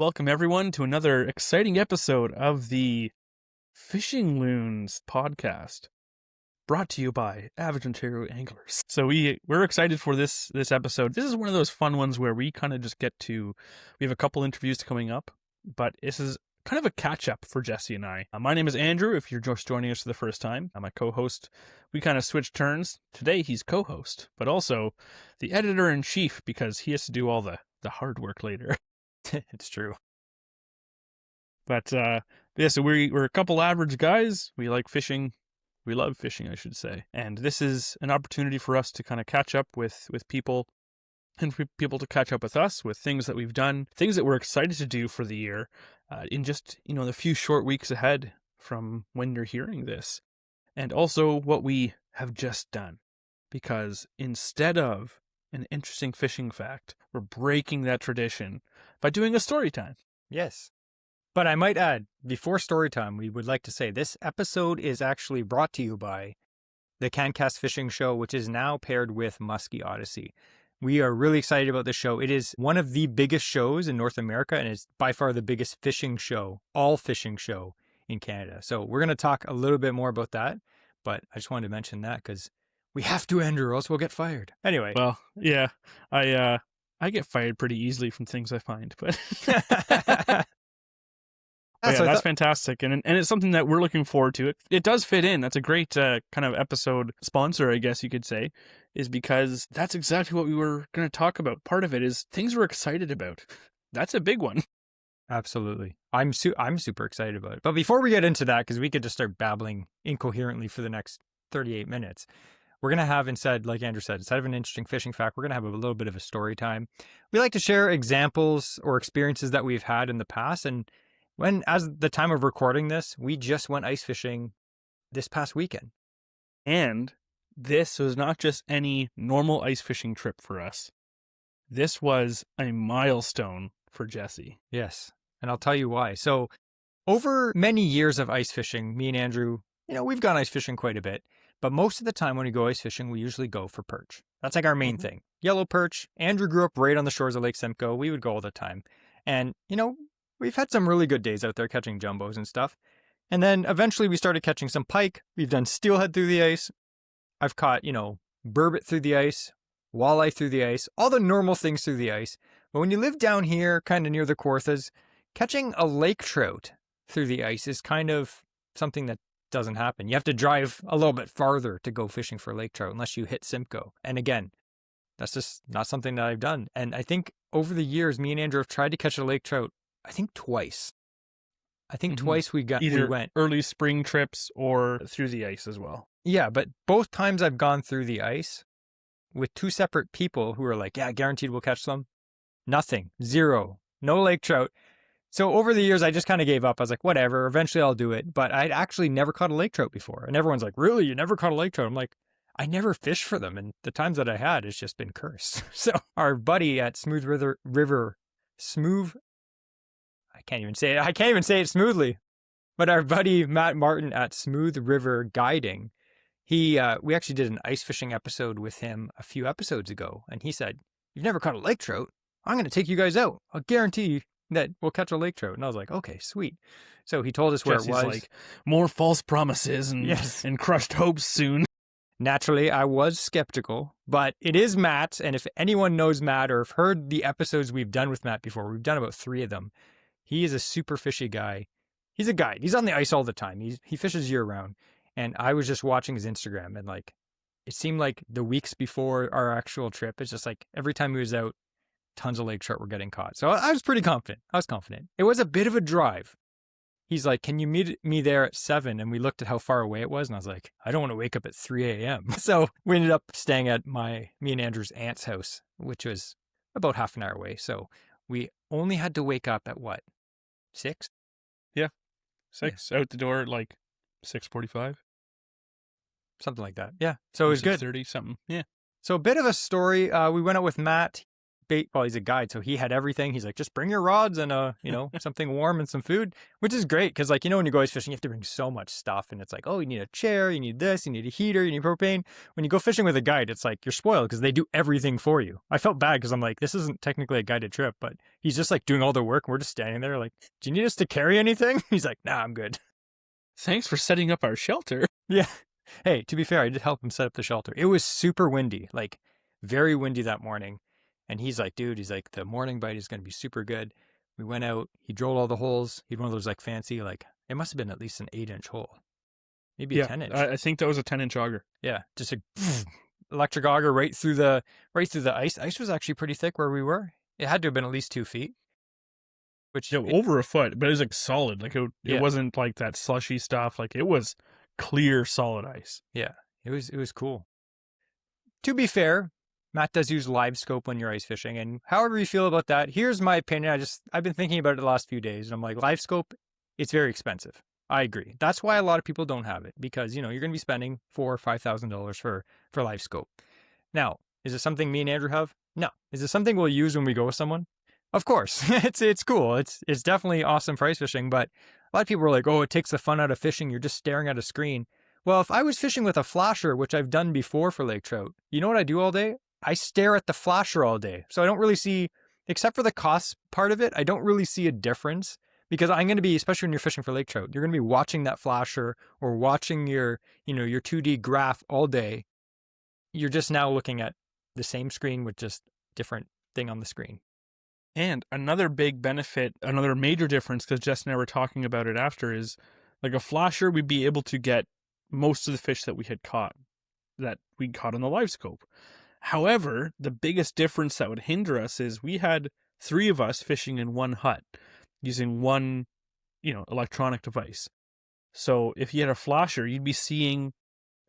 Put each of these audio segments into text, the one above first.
Welcome, everyone, to another exciting episode of the Fishing Loons podcast, brought to you by Average Ontario Anglers. So we're excited for this episode. This is one of those fun ones where we kind of just we have a couple interviews coming up, but this is kind of a catch-up for Jesse and I. My name is Andrew, if you're just joining us for the first time. I'm a co-host. We kind of switched turns. Today, he's co-host, but also the editor-in-chief, because he has to do all the hard work later. It's true. But so we're a couple average guys. We like fishing. We love fishing, I should say. And this is an opportunity for us to kind of catch up with people, and for people to catch up with us with things that we've done, things that we're excited to do for the year in just, the few short weeks ahead from when you're hearing this. And also what we have just done. Because instead of an interesting fishing fact, we're breaking that tradition by doing a story time. Yes. But I might add, before story time, we would like to say this episode is actually brought to you by the Cancast Fishing Show, which is now paired with Muskie Odyssey. We are really excited about this show. It is one of the biggest shows in North America, and it's by far the biggest fishing show, all fishing show in Canada. So we're going to talk a little bit more about that, but I just wanted to mention that because we have to, Andrew, or else we'll get fired. Anyway. Well, yeah, I get fired pretty easily from things I find, but that's fantastic, and it's something that we're looking forward to. It does fit in. That's a great kind of episode sponsor, I guess you could say, is because that's exactly what we were going to talk about. Part of it is things we're excited about. That's a big one. Absolutely. I'm super excited about it. But before we get into that, because we could just start babbling incoherently for the next 38 minutes, we're going to have, instead, like Andrew said, instead of an interesting fishing fact, we're going to have a little bit of a story time. We like to share examples or experiences that we've had in the past. And as the time of recording this, we just went ice fishing this past weekend. And this was not just any normal ice fishing trip for us. This was a milestone for Jesse. Yes. And I'll tell you why. So over many years of ice fishing, me and Andrew, we've gone ice fishing quite a bit. But most of the time when we go ice fishing, we usually go for perch. That's like our main thing. Yellow perch. Andrew grew up right on the shores of Lake Simcoe. We would go all the time. And, we've had some really good days out there catching jumbos and stuff. And then eventually we started catching some pike. We've done steelhead through the ice. I've caught, burbot through the ice, walleye through the ice, all the normal things through the ice. But when you live down here, kind of near the Carruthers, catching a lake trout through the ice is kind of something that doesn't happen. You have to drive a little bit farther to go fishing for lake trout unless you hit Simcoe. And again, that's just not something that I've done. And I think over the years, me and Andrew have tried to catch a lake trout, I think twice. Twice we went early spring trips or through the ice as well. Yeah, but both times I've gone through the ice with two separate people who are like, yeah, guaranteed we'll catch some. Nothing. Zero. No lake trout. So over the years, I just kind of gave up. I was like, whatever, eventually I'll do it. But I'd actually never caught a lake trout before. And everyone's like, really? You never caught a lake trout? I'm like, I never fished for them. And the times that I had, it's just been cursed. So our buddy at I can't even say it smoothly. But our buddy Matt Martin at Smooth River Guiding, we actually did an ice fishing episode with him a few episodes ago. And he said, you've never caught a lake trout? I'm going to take you guys out. I'll guarantee you that we'll catch a lake trout. And I was like, okay, sweet. So he told us where Jesse's it was. Like, more false promises and crushed hopes soon. Naturally, I was skeptical, but it is Matt. And if anyone knows Matt or have heard the episodes we've done with Matt before, we've done about 3 of them. He is a super fishy guy. He's a guide. He's on the ice all the time. He fishes year round. And I was just watching his Instagram, and it seemed like the weeks before our actual trip, it's just like every time he was out, tons of lake trout were getting caught. So I was pretty confident. It was a bit of a drive. He's like, can you meet me there at 7? And we looked at how far away it was. And I was like, I don't want to wake up at 3 a.m. So we ended up staying at me and Andrew's aunt's house, which was about half an hour away. So we only had to wake up at 6? Yeah. 6. Out the door at 6:45. Something like that. Yeah. So it was good. 6:30 something. Yeah. So a bit of a story. We went out with Matt. bait, well, he's a guide, so he had everything. He's like, just bring your rods and, something warm and some food, which is great. Cause like, when you go ice fishing, you have to bring so much stuff. And it's like, oh, you need a chair, you need this, you need a heater, you need propane. When you go fishing with a guide, it's like, you're spoiled because they do everything for you. I felt bad because I'm like, this isn't technically a guided trip, but he's just like doing all the work. And we're just standing there like, do you need us to carry anything? He's like, nah, I'm good. Thanks for setting up our shelter. Yeah. Hey, to be fair, I did help him set up the shelter. It was super windy, like very windy that morning. And he's like, dude, the morning bite is going to be super good. We went out, he drilled all the holes. He had one of those like fancy, like it must have been at least an 8-inch hole. Maybe a 10-inch. I think that was a 10-inch auger. Yeah. Just a electric auger right through the ice. Ice was actually pretty thick where we were. It had to have been at least 2 feet. Which over a foot, but it was like solid. Like it wasn't like that slushy stuff. Like it was clear, solid ice. Yeah, it was cool. To be fair, Matt does use live scope when you're ice fishing, and however you feel about that, here's my opinion. I've been thinking about it the last few days, and I'm like, live scope, it's very expensive. I agree. That's why a lot of people don't have it, because you're going to be spending $4,000 or $5,000 for live scope. Now, is it something me and Andrew have? No. Is it something we'll use when we go with someone? Of course. It's cool. It's definitely awesome for ice fishing, but a lot of people are like, oh, it takes the fun out of fishing. You're just staring at a screen. Well, if I was fishing with a flasher, which I've done before for lake trout, you know what I do all day? I stare at the flasher all day. So I don't really see, except for the cost part of it, I don't really see a difference, because I'm going to be, especially when you're fishing for lake trout, you're going to be watching that flasher or watching your 2D graph all day. You're just now looking at the same screen with just different thing on the screen. And another big benefit, another major difference, because Jess and I were talking about it after, is like a flasher, we'd be able to get most of the fish that we caught on the live scope. However, the biggest difference that would hinder us is we had 3 of us fishing in one hut using one, electronic device. So if you had a flasher, you'd be seeing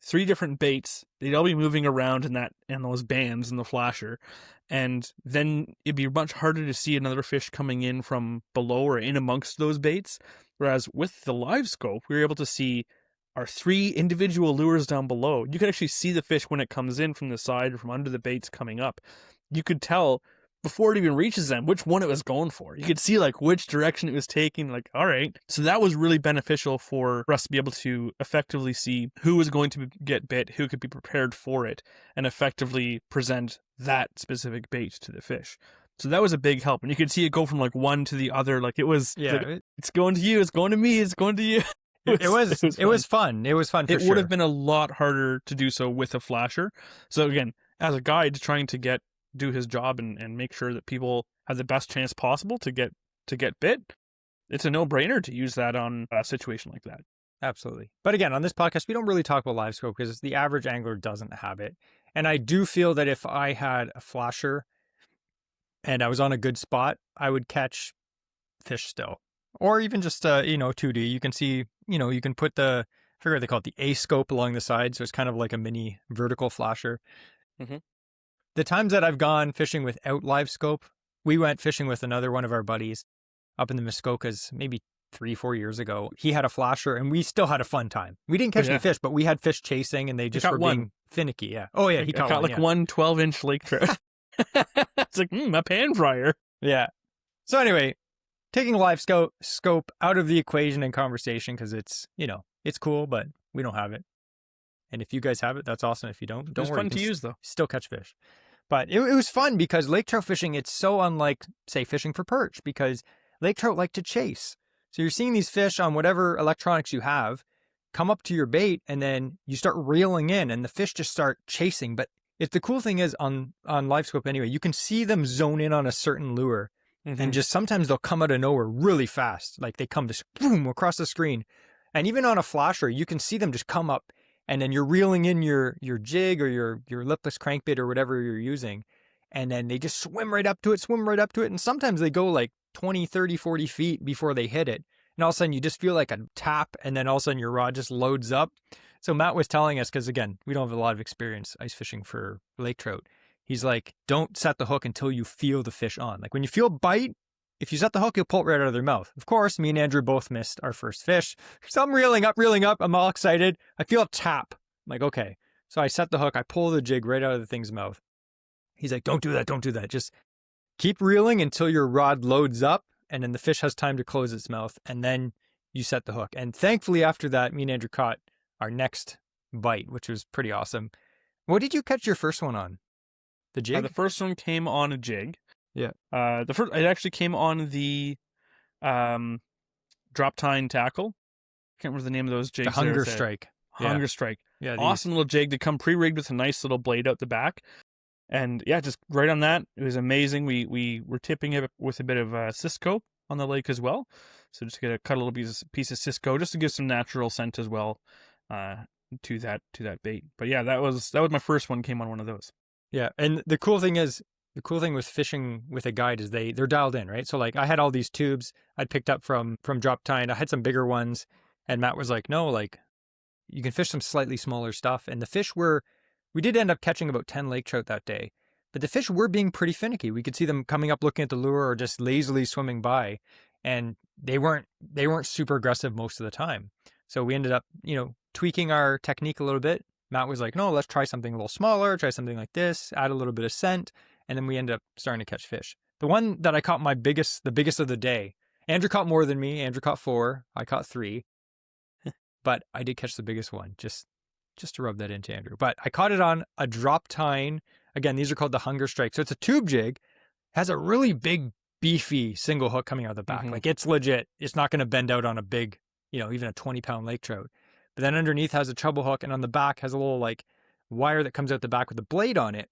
3 different baits. They'd all be moving around in those bands in the flasher. And then it'd be much harder to see another fish coming in from below or in amongst those baits. Whereas with the live scope, we were able to see our 3 individual lures down below. You could actually see the fish when it comes in from the side or from under the baits coming up. You could tell before it even reaches them which one it was going for. You could see like which direction it was taking, like, all right. So that was really beneficial for us to be able to effectively see who was going to get bit, who could be prepared for it, and effectively present that specific bait to the fish. So that was a big help. And you could see it go from like one to the other. Like it was, it's going to you, it's going to me, it's going to you. It was fun. It was fun for sure. It would have been a lot harder to do so with a flasher. So again, as a guide trying to do his job and make sure that people have the best chance possible to get bit, it's a no-brainer to use that on a situation like that. Absolutely. But again, on this podcast, we don't really talk about live scope because the average angler doesn't have it. And I do feel that if I had a flasher and I was on a good spot, I would catch fish still. Or even just, 2D. You can see, you can put I forget what they call it, the A scope along the side. So it's kind of like a mini vertical flasher. Mm-hmm. The times that I've gone fishing without live scope, we went fishing with another one of our buddies up in the Muskokas maybe 3-4 years ago. He had a flasher and we still had a fun time. We didn't catch any fish, but we had fish chasing and they just were being finicky. Yeah. Oh yeah, he caught one, one 12-inch lake trout. It's like, a pan fryer. Yeah. So anyway, taking live scope out of the equation and conversation because it's cool, but we don't have it. And if you guys have it, that's awesome. If you don't worry. It's fun to use though. Still catch fish. But it was fun because lake trout fishing, it's so unlike, say, fishing for perch, because lake trout like to chase. So you're seeing these fish on whatever electronics you have come up to your bait, and then you start reeling in and the fish just start chasing. But the cool thing is on live scope anyway, you can see them zone in on a certain lure. Mm-hmm. And just sometimes they'll come out of nowhere really fast. Like they come just boom across the screen. And even on a flasher, you can see them just come up. And then you're reeling in your jig or your lipless crankbait or whatever you're using. And then they just swim right up to it. And sometimes they go like 20, 30, 40 feet before they hit it. And all of a sudden you just feel like a tap. And then all of a sudden your rod just loads up. So Matt was telling us, because again, we don't have a lot of experience ice fishing for lake trout. He's like, don't set the hook until you feel the fish on. Like when you feel bite, if you set the hook, you'll pull it right out of their mouth. Of course, me and Andrew both missed our first fish. So I'm reeling up. I'm all excited. I feel a tap. I'm like, okay. So I set the hook. I pull the jig right out of the thing's mouth. He's like, don't do that. Just keep reeling until your rod loads up, and then the fish has time to close its mouth, and then you set the hook. And thankfully, after that, me and Andrew caught our next bite, which was pretty awesome. What did you catch your first one on? The jig? The first one came on a jig. Yeah. It actually came on the drop tine tackle. Can't remember the name of those jigs. The Hunger Strike. Hunger Strike. Yeah. Awesome little jig to come pre-rigged with a nice little blade out the back. And yeah, just right on that. It was amazing. We were tipping it with a bit of Cisco on the lake as well. So just cut a little piece of Cisco just to give some natural scent as well to that bait. But yeah, that was my first one, came on one of those. Yeah, and the cool thing with fishing with a guide is they're dialed in, right? So like I had all these tubes I'd picked up from drop tine. I had some bigger ones, and Matt was like, no, like you can fish some slightly smaller stuff. And the fish we did end up catching about 10 lake trout that day, but the fish were being pretty finicky. We could see them coming up looking at the lure or just lazily swimming by, and they weren't super aggressive most of the time. So we ended up, tweaking our technique a little bit. Matt was like, no, let's try something a little smaller, try something like this, add a little bit of scent, and then we ended up starting to catch fish. The one that I caught the biggest of the day, Andrew caught more than me. Andrew caught 4, I caught 3, but I did catch the biggest one, just to rub that into Andrew. But I caught it on a drop tine. Again, these are called the Hunger Strike. So it's a tube jig, has a really big, beefy single hook coming out of the back. Mm-hmm. Like it's legit. It's not going to bend out on a big, even a 20-pound lake trout. But then underneath has a treble hook, and on the back has a little like wire that comes out the back with a blade on it.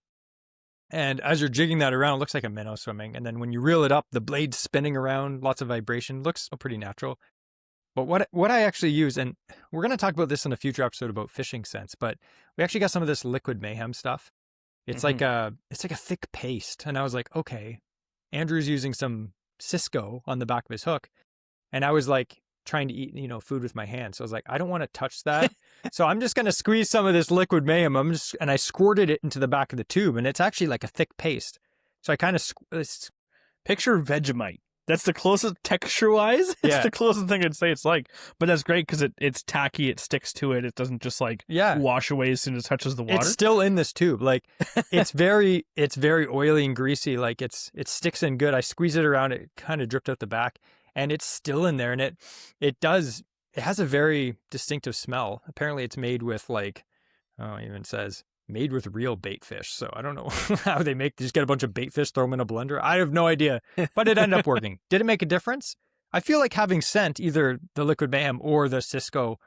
And as you're jigging that around, it looks like a minnow swimming. And then when you reel it up, the blade's spinning around, lots of vibration, looks pretty natural. But what I actually use, and we're going to talk about this in a future episode about fishing scents, but we actually got some of this Liquid Mayhem stuff. It's like a thick paste. And I was like, okay, Andrew's using some Cisco on the back of his hook. And I was like trying to eat, food with my hands. So I was like, I don't want to touch that. So I'm just going to squeeze some of this Liquid Mayhem. And I squirted it into the back of the tube, and it's actually like a thick paste. So I kind of picture Vegemite. That's the closest texture-wise. It's the closest thing I'd say it's like. But that's great because it's tacky. It sticks to it. It doesn't just wash away as soon as it touches the water. It's still in this tube. Like it's very oily and greasy. Like it sticks in good. I squeeze it around. It kind of dripped out the back, and it's still in there. And it has a very distinctive smell. Apparently, it's made with it even says made with real bait fish. So I don't know how they just get a bunch of bait fish, throw them in a blender. I have no idea, but it ended up working. Did it make a difference? I feel like having scent, either the Liquid Mayhem or the Cisco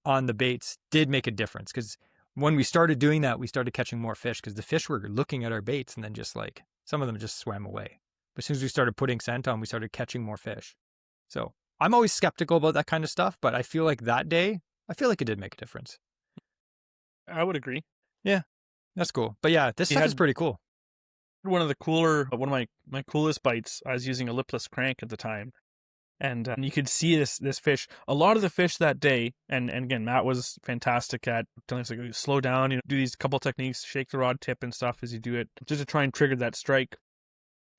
on the baits, did make a difference. Because when we started doing that, we started catching more fish because the fish were looking at our baits and then just some of them just swam away. But as soon as we started putting scent on, we started catching more fish. So I'm always skeptical about that kind of stuff, but I feel like that day, it did make a difference. I would agree. Yeah, that's cool. But yeah, this stuff is pretty cool. One of my coolest bites, I was using a lipless crank at the time. And you could see this fish. A lot of the fish that day, and again, Matt was fantastic at telling us, slow down, do these couple techniques, shake the rod tip and stuff as you do it, just to try and trigger that strike.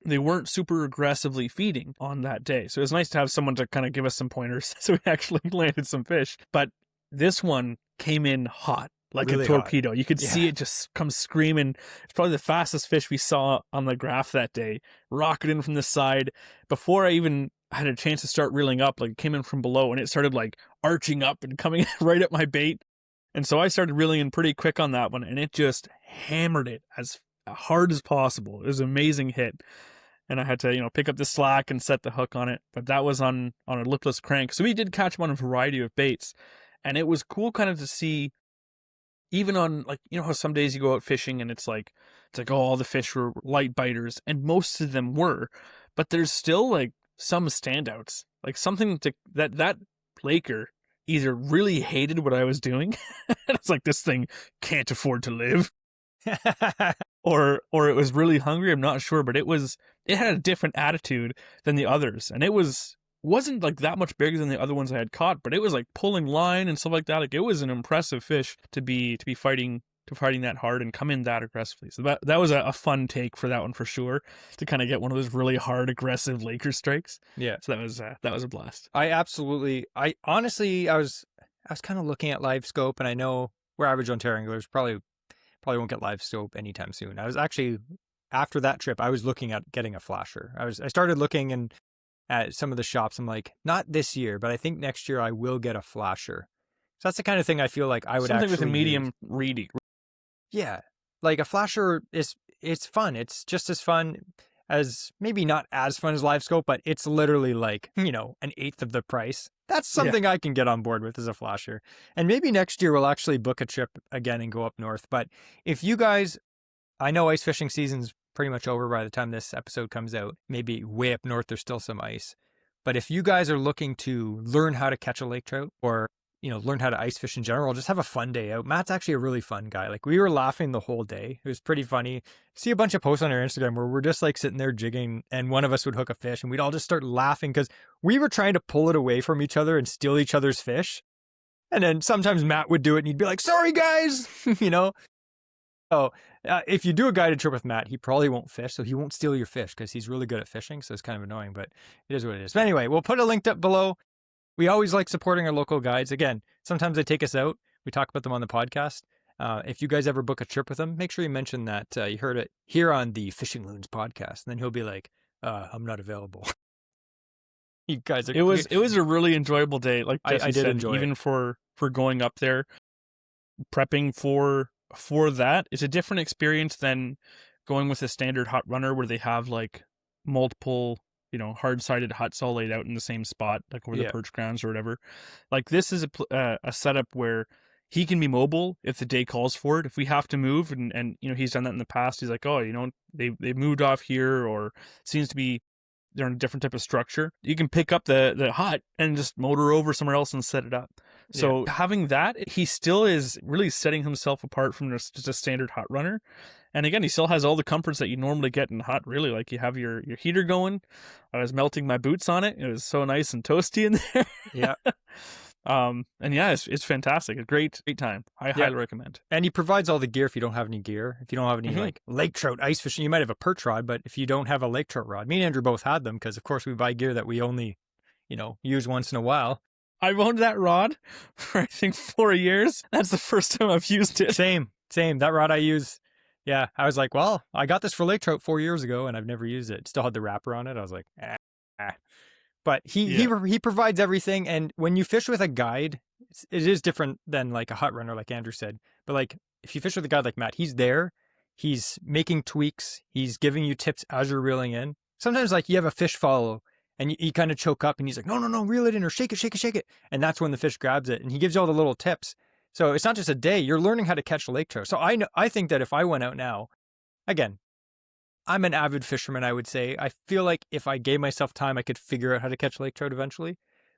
They weren't super aggressively feeding on that day. So it was nice to have someone to kind of give us some pointers. So we actually landed some fish. But this one came in hot. Like really a torpedo. Hot. You could see it just come screaming. It's probably the fastest fish we saw on the graph that day. Rocketed in from the side. Before I even had a chance to start reeling up, it came in from below, and it started arching up and coming right at my bait. And so I started reeling in pretty quick on that one, and it just hammered it as hard as possible. It was an amazing hit. And I had to, pick up the slack and set the hook on it. But that was on a lipless crank. So we did catch him on a variety of baits. And it was cool kind of to see, even on how some days you go out fishing and it's like all the fish were light biters, and most of them were, but there's still some standouts, something that laker either really hated what I was doing and it's like, this thing can't afford to live, or it was really hungry. I'm not sure, but it had a different attitude than the others, and it wasn't that much bigger than the other ones I had caught, but it was pulling line and stuff like that. It was an impressive fish to be fighting that hard and come in that aggressively. So that was a fun take for that one for sure, to kind of get one of those really hard aggressive Laker strikes. Yeah. So that was a blast. I honestly was kind of looking at live scope, and I know we're average Ontario anglers, probably won't get live scope anytime soon. I was actually after that trip, I was looking at getting a flasher. I started looking at some of the shops. I'm like, not this year, but I think next year I will get a flasher. So that's the kind of thing I feel like I would Something actually with a medium use. reading. Yeah. Like a flasher it's fun. It's just as fun as, maybe not as fun as live scope, but it's literally like, an eighth of the price. That's something I can get on board with as a flasher. And maybe next year we'll actually book a trip again and go up north. But if you guys, I know ice fishing season's pretty much over by the time this episode comes out. Maybe way up north there's still some ice. But if you guys are looking to learn how to catch a lake trout, or learn how to ice fish in general, just have a fun day out. Matt's actually a really fun guy. Like, we were laughing the whole day. It was pretty funny. See a bunch of posts on our Instagram where we're just like sitting there jigging, and one of us would hook a fish and we'd all just start laughing because we were trying to pull it away from each other and steal each other's fish. And then sometimes Matt would do it and he'd be like, sorry guys, So if you do a guided trip with Matt, he probably won't fish, so he won't steal your fish because he's really good at fishing. So it's kind of annoying, but it is what it is. But anyway, we'll put a link up below. We always like supporting our local guides. Again, sometimes they take us out. We talk about them on the podcast. If you guys ever book a trip with them, make sure you mention that you heard it here on the Fishing Loons podcast. And then he'll be like, I'm not available. You guys are... It was a really enjoyable day. Like Jesse I did said, enjoy even it. for going up there, prepping for that. It's a different experience than going with a standard hut runner where they have like multiple, hard-sided huts all laid out in the same spot, like over the perch grounds or whatever. Like, this is a setup where he can be mobile if the day calls for it. If we have to move, and he's done that in the past. He's like, oh, they moved off here, or it seems to be they're in a different type of structure. You can pick up the hut and just motor over somewhere else and set it up. So having that, he still is really setting himself apart from just a standard hut runner. And again, he still has all the comforts that you normally get in hut, really. Like, you have your heater going. I was melting my boots on it. It was so nice and toasty in there. Yeah. And yeah, it's fantastic. A great time. I highly recommend. And he provides all the gear if you don't have any gear. If you don't have any like lake trout ice fishing, you might have a perch rod, but if you don't have a lake trout rod, me and Andrew both had them because of course we buy gear that we only, use once in a while. I've owned that rod for I think 4 years. That's the first time I've used it. Same. That rod I use. Yeah. I was like, well, I got this for lake trout 4 years ago and I've never used it. Still had the wrapper on it. I was like, But he provides everything. And when you fish with a guide, it is different than like a hut runner, like Andrew said. But like, if you fish with a guide like Matt, he's there. He's making tweaks. He's giving you tips as you're reeling in. Sometimes like you have a fish follow and you kind of choke up and he's like, no, reel it in, or shake it. And that's when the fish grabs it. And he gives you all the little tips. So it's not just a day. You're learning how to catch a lake trout. So I think that if I went out now, again, I'm an avid fisherman, I would say. I feel like if I gave myself time, I could figure out how to catch lake trout eventually.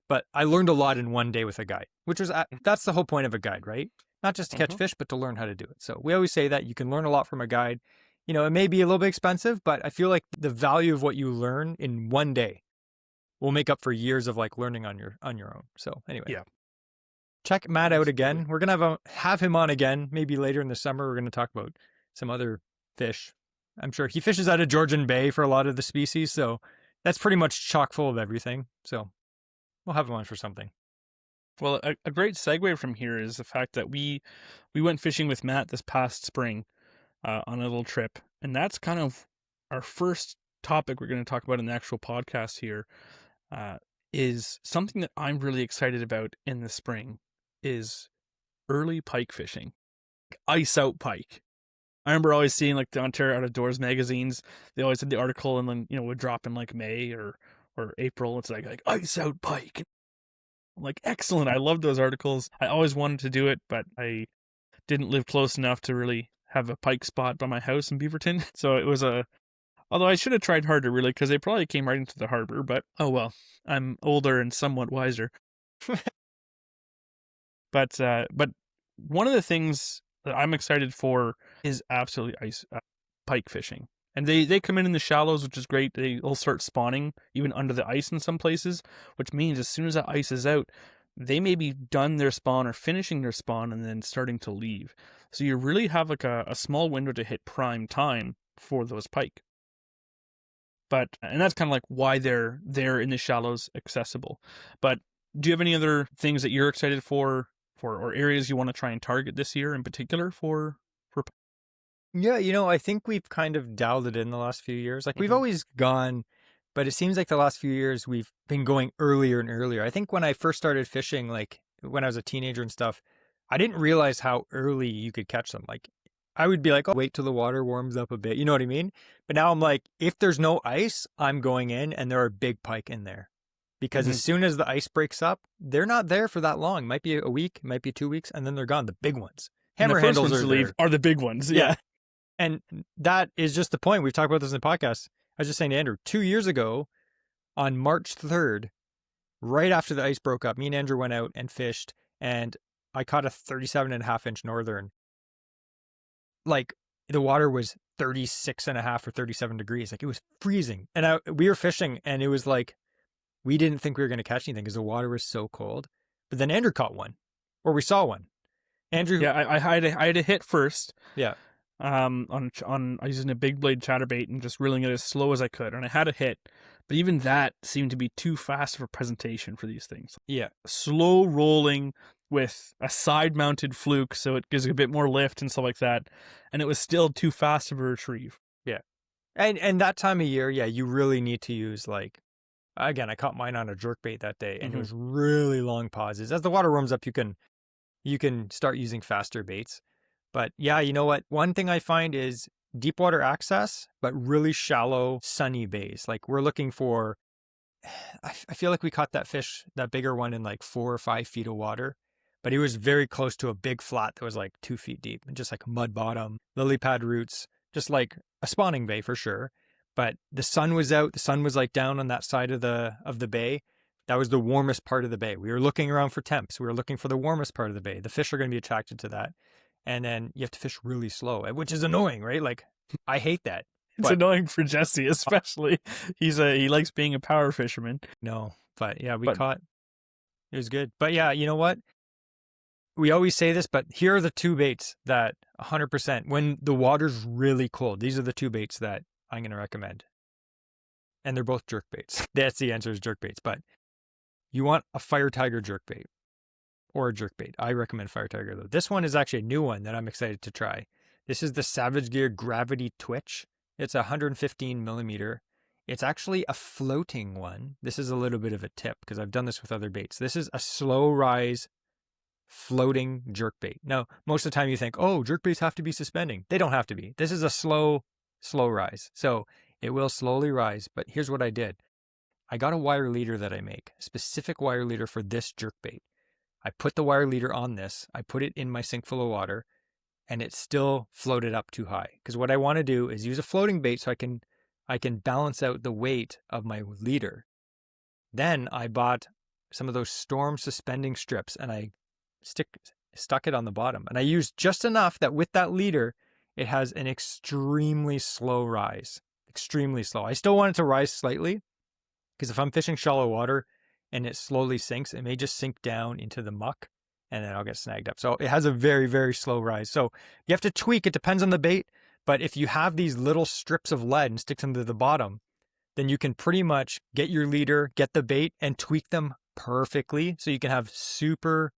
But I learned a lot in one day with a guide, which was, that's the whole point of a guide, right? Not just to catch fish, but to learn how to do it. So we always say that you can learn a lot from a guide. It may be a little bit expensive, but I feel like the value of what you learn in one day will make up for years of like learning on your own. So anyway, check Matt out again. We're going to have him on again, maybe later in the summer. We're going to talk about some other fish. I'm sure he fishes out of Georgian Bay for a lot of the species, so that's pretty much chock full of everything. So we'll have him on for something. Well, a great segue from here is the fact that we went fishing with Matt this past spring on a little trip, and that's kind of our first topic we're going to talk about in the actual podcast here. Is something that I'm really excited about in the spring is early pike fishing, ice out pike. I remember always seeing like the Ontario Out of Doors magazines. They always had the article, and then would drop in like May or April. It's like ice out pike. I'm like, excellent. I love those articles. I always wanted to do it, but I didn't live close enough to really have a pike spot by my house in Beaverton. So it was although I should have tried harder really, because they probably came right into the harbor. But oh well, I'm older and somewhat wiser. But one of the things that I'm excited for is absolutely ice pike fishing. And they come in the shallows, which is great. They'll start spawning even under the ice in some places, which means as soon as that ice is out, they may be done their spawn or finishing their spawn and then starting to leave. So you really have like a small window to hit prime time for those pike. And that's kind of like why they're there in the shallows accessible. But do you have any other things that you're excited for or areas you want to try and target this year in particular for? Yeah, I think we've kind of dialed it in the last few years. Like, we've Mhm. always gone, but it seems like the last few years we've been going earlier and earlier. I think when I first started fishing, like when I was a teenager and stuff, I didn't realize how early you could catch them. Like, I would be like, oh, wait till the water warms up a bit. You know what I mean? But now I'm like, if there's no ice, I'm going in and there are big pike in there. Because as Mhm. soon as the ice breaks up, they're not there for that long. It might be a week, it might be 2 weeks, and then they're gone. The big ones. And the Hammer first handles ones are to leave there. are the big ones. Yeah. Yeah. And that is just the point. We've talked about this in the podcast. I was just saying to Andrew, 2 years ago on March 3rd, right after the ice broke up, me and Andrew went out and fished, and I caught a 37.5-inch northern. Like, the water was 36.5 or 37 degrees. Like, it was freezing. And we were fishing, and it was like, we didn't think we were going to catch anything because the water was so cold. But then Andrew caught one, or we saw one. Andrew. Yeah, I had a hit first. Yeah. On using a big blade chatterbait and just reeling it as slow as I could, and I had a hit, but even that seemed to be too fast of a presentation for these things. Yeah. Slow rolling with a side mounted fluke, so it gives a bit more lift and stuff like that, and it was still too fast of a retrieve. Yeah. And that time of year, yeah, you really need to use, like, again, I caught mine on a jerkbait that day, and it was really long pauses. As the water warms up, you can start using faster baits. But yeah, you know what? One thing I find is deep water access, but really shallow, sunny bays. Like, we're looking for, I feel like we caught that fish, that bigger one, in like 4 or 5 feet of water, but he was very close to a big flat that was like 2 feet deep, and just like mud bottom, lily pad roots, just like a spawning bay for sure. But the sun was out, the sun was like down on that side of the bay. That was the warmest part of the bay. We were looking around for temps. We were looking for the warmest part of the bay. The fish are going to be attracted to that. And then you have to fish really slow, which is annoying, right? Like, I hate that. It's annoying for Jesse, especially. He likes being a power fisherman. No, but yeah, we caught. It was good. But yeah, you know what? We always say this, but here are the two baits that 100%, when the water's really cold, these are the two baits that I'm going to recommend. And they're both jerk baits. That's the answer, is jerk baits. But you want a Fire Tiger jerk bait or a jerk bait. I recommend Fire Tiger, though. This one is actually a new one that I'm excited to try. This is the Savage Gear Gravity Twitch. It's 115 millimeter. It's actually a floating one. This is a little bit of a tip because I've done this with other baits. This is a slow rise floating jerkbait. Now, most of the time you think, oh, jerkbaits have to be suspending. They don't have to be. This is a slow rise. So it will slowly rise. But here's what I did. I got a wire leader that I make, a specific wire leader for this jerkbait. I put the wire leader on this. I put it in my sink full of water, and it still floated up too high. Because what I want to do is use a floating bait so I can balance out the weight of my leader. Then I bought some of those storm suspending strips, and I stuck it on the bottom. And I used just enough that with that leader, it has an extremely slow rise. Extremely slow. I still want it to rise slightly, because if I'm fishing shallow water and it slowly sinks, it may just sink down into the muck, and then I'll get snagged up. So it has a very, very slow rise. So you have to tweak. It depends on the bait. But if you have these little strips of lead and stick them to the bottom, then you can pretty much get your leader, get the bait, and tweak them perfectly so you can have super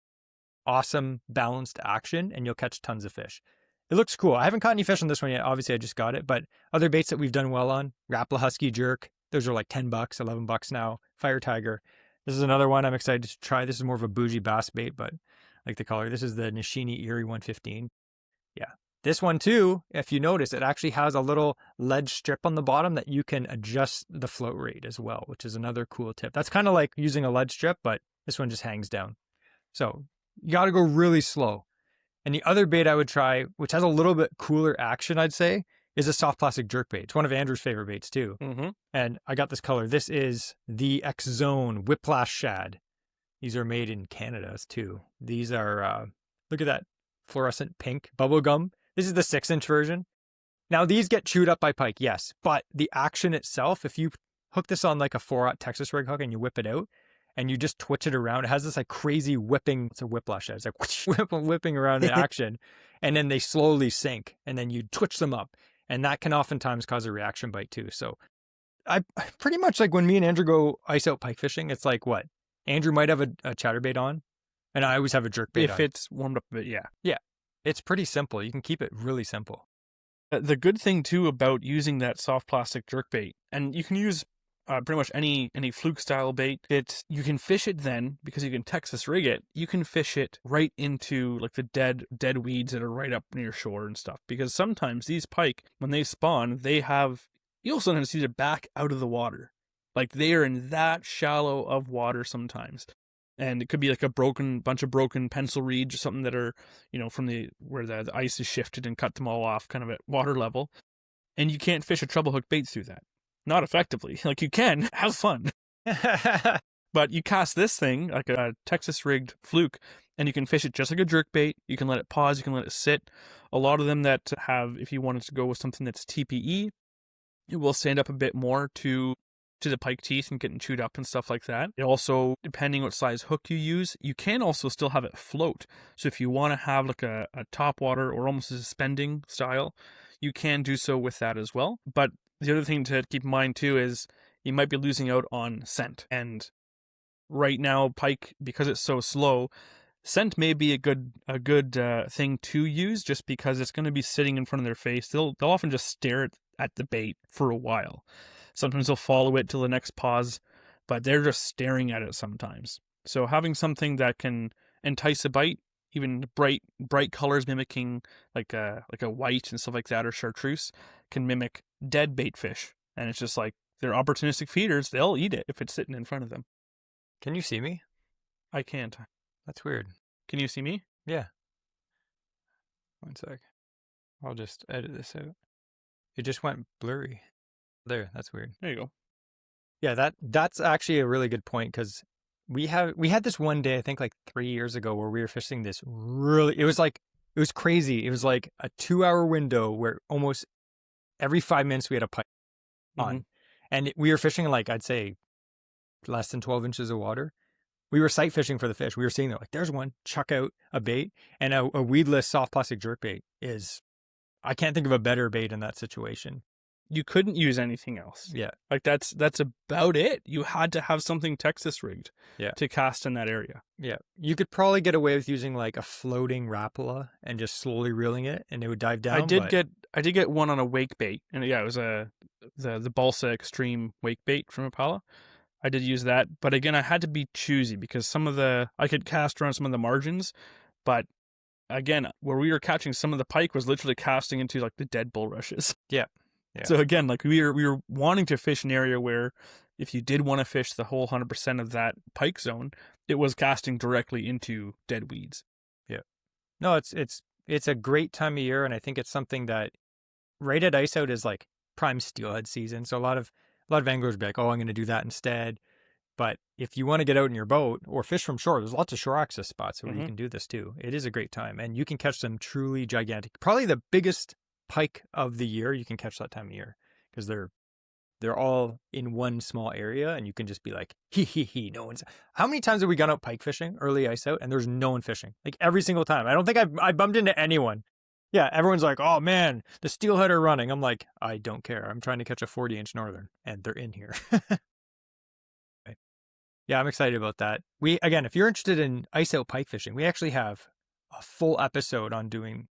awesome balanced action, and you'll catch tons of fish. It looks cool. I haven't caught any fish on this one yet. Obviously, I just got it. But other baits that we've done well on, Rapala Husky Jerk, those are like $10, $11 now. Fire Tiger. This is another one I'm excited to try. This is more of a bougie bass bait, but I like the color. This is the Nishini Erie 115. Yeah. This one too, if you notice, it actually has a little lead strip on the bottom that you can adjust the float rate as well, which is another cool tip. That's kind of like using a lead strip, but this one just hangs down. So you got to go really slow. And the other bait I would try, which has a little bit cooler action, I'd say, is a soft plastic jerkbait. It's one of Andrew's favorite baits too. Mm-hmm. And I got this color. This is the X Zone Whiplash Shad. These are made in Canada too. These are, look at that fluorescent pink bubble gum. This is the 6-inch version. Now these get chewed up by pike, yes, but the action itself, if you hook this on like a 4/0 Texas rig hook and you whip it out and you just twitch it around, it has this like crazy whipping, it's a whiplash shad. It's like whipping around in action, and then they slowly sink, and then you twitch them up. And that can oftentimes cause a reaction bite too. So I pretty much, like, when me and Andrew go ice out pike fishing, it's like, what? Andrew might have a chatterbait on, and I always have a jerkbait on. If it's warmed up a bit, yeah. Yeah. It's pretty simple. You can keep it really simple. The good thing too about using that soft plastic jerkbait, and you can use pretty much any fluke style bait, you can fish it then, because you can Texas rig it, you can fish it right into like the dead weeds that are right up near shore and stuff. Because sometimes these pike, when they spawn, you'll sometimes see their back out of the water. Like they are in that shallow of water sometimes. And it could be like a bunch of broken pencil reeds or something that are, from where the ice is shifted and cut them all off kind of at water level. And you can't fish a treble hook bait through that. Not effectively. Like you can, have fun. But you cast this thing, like a Texas rigged fluke, and you can fish it just like a jerk bait. You can let it pause, you can let it sit. A lot of them that have, if you wanted to go with something that's TPE, it will stand up a bit more to the pike teeth and getting chewed up and stuff like that. It also, depending what size hook you use, you can also still have it float. So if you want to have like a top water or almost a suspending style, you can do so with that as well. But the other thing to keep in mind too is you might be losing out on scent. And right now, pike, because it's so slow, scent may be a good thing to use, just because it's going to be sitting in front of their face. They'll often just stare at the bait for a while. Sometimes they'll follow it till the next pause, but they're just staring at it sometimes. So having something that can entice a bite, even bright colors mimicking like a white and stuff like that, or chartreuse, can mimic dead bait fish. And it's just like, they're opportunistic feeders. They'll eat it if it's sitting in front of them. Can you see me? I can't. That's weird. Can you see me? Yeah. One sec. I'll just edit this out. It just went blurry. There, that's weird. There you go. Yeah, that's actually a really good point, because we had this one day, I think like 3 years ago, where we were fishing this it was crazy. It was like a 2-hour window where almost every 5 minutes we had a pike on. Mm-hmm. And we were fishing like, I'd say, less than 12 inches of water. We were sight fishing for the fish. We were seeing there like, there's one, chuck out a bait. And a weedless soft plastic jerkbait I can't think of a better bait in that situation. You couldn't use anything else. Yeah. Like that's about it. You had to have something Texas rigged to cast in that area. Yeah. You could probably get away with using like a floating Rapala and just slowly reeling it, and it would dive down. I did get one on a wake bait, and it was the Balsa Extreme wake bait from Rapala. I did use that, but again, I had to be choosy, because I could cast around some of the margins, but again, where we were catching some of the pike was literally casting into like the dead bulrushes. Yeah. Yeah. So again, like we were wanting to fish an area where, if you did want to fish the whole 100% of that pike zone, it was casting directly into dead weeds. Yeah. No, it's a great time of year, and I think it's something that right at ice out is like prime steelhead season. So a lot of anglers be like, oh, I'm going to do that instead. But if you want to get out in your boat or fish from shore, there's lots of shore access spots where you can do this too. It is a great time, and you can catch some truly gigantic, probably the biggest pike of the year. You can catch that time of year, because they're all in one small area, and you can just be like, he, no one's. How many times have we gone out pike fishing early ice out, and there's no one fishing? Like every single time. I don't think I bumped into anyone. Yeah, everyone's like, oh man, the steelhead are running. I'm like, I don't care. I'm trying to catch a 40-inch northern, and they're in here. Okay. Yeah, I'm excited about that. If you're interested in ice out pike fishing, we actually have a full episode on doing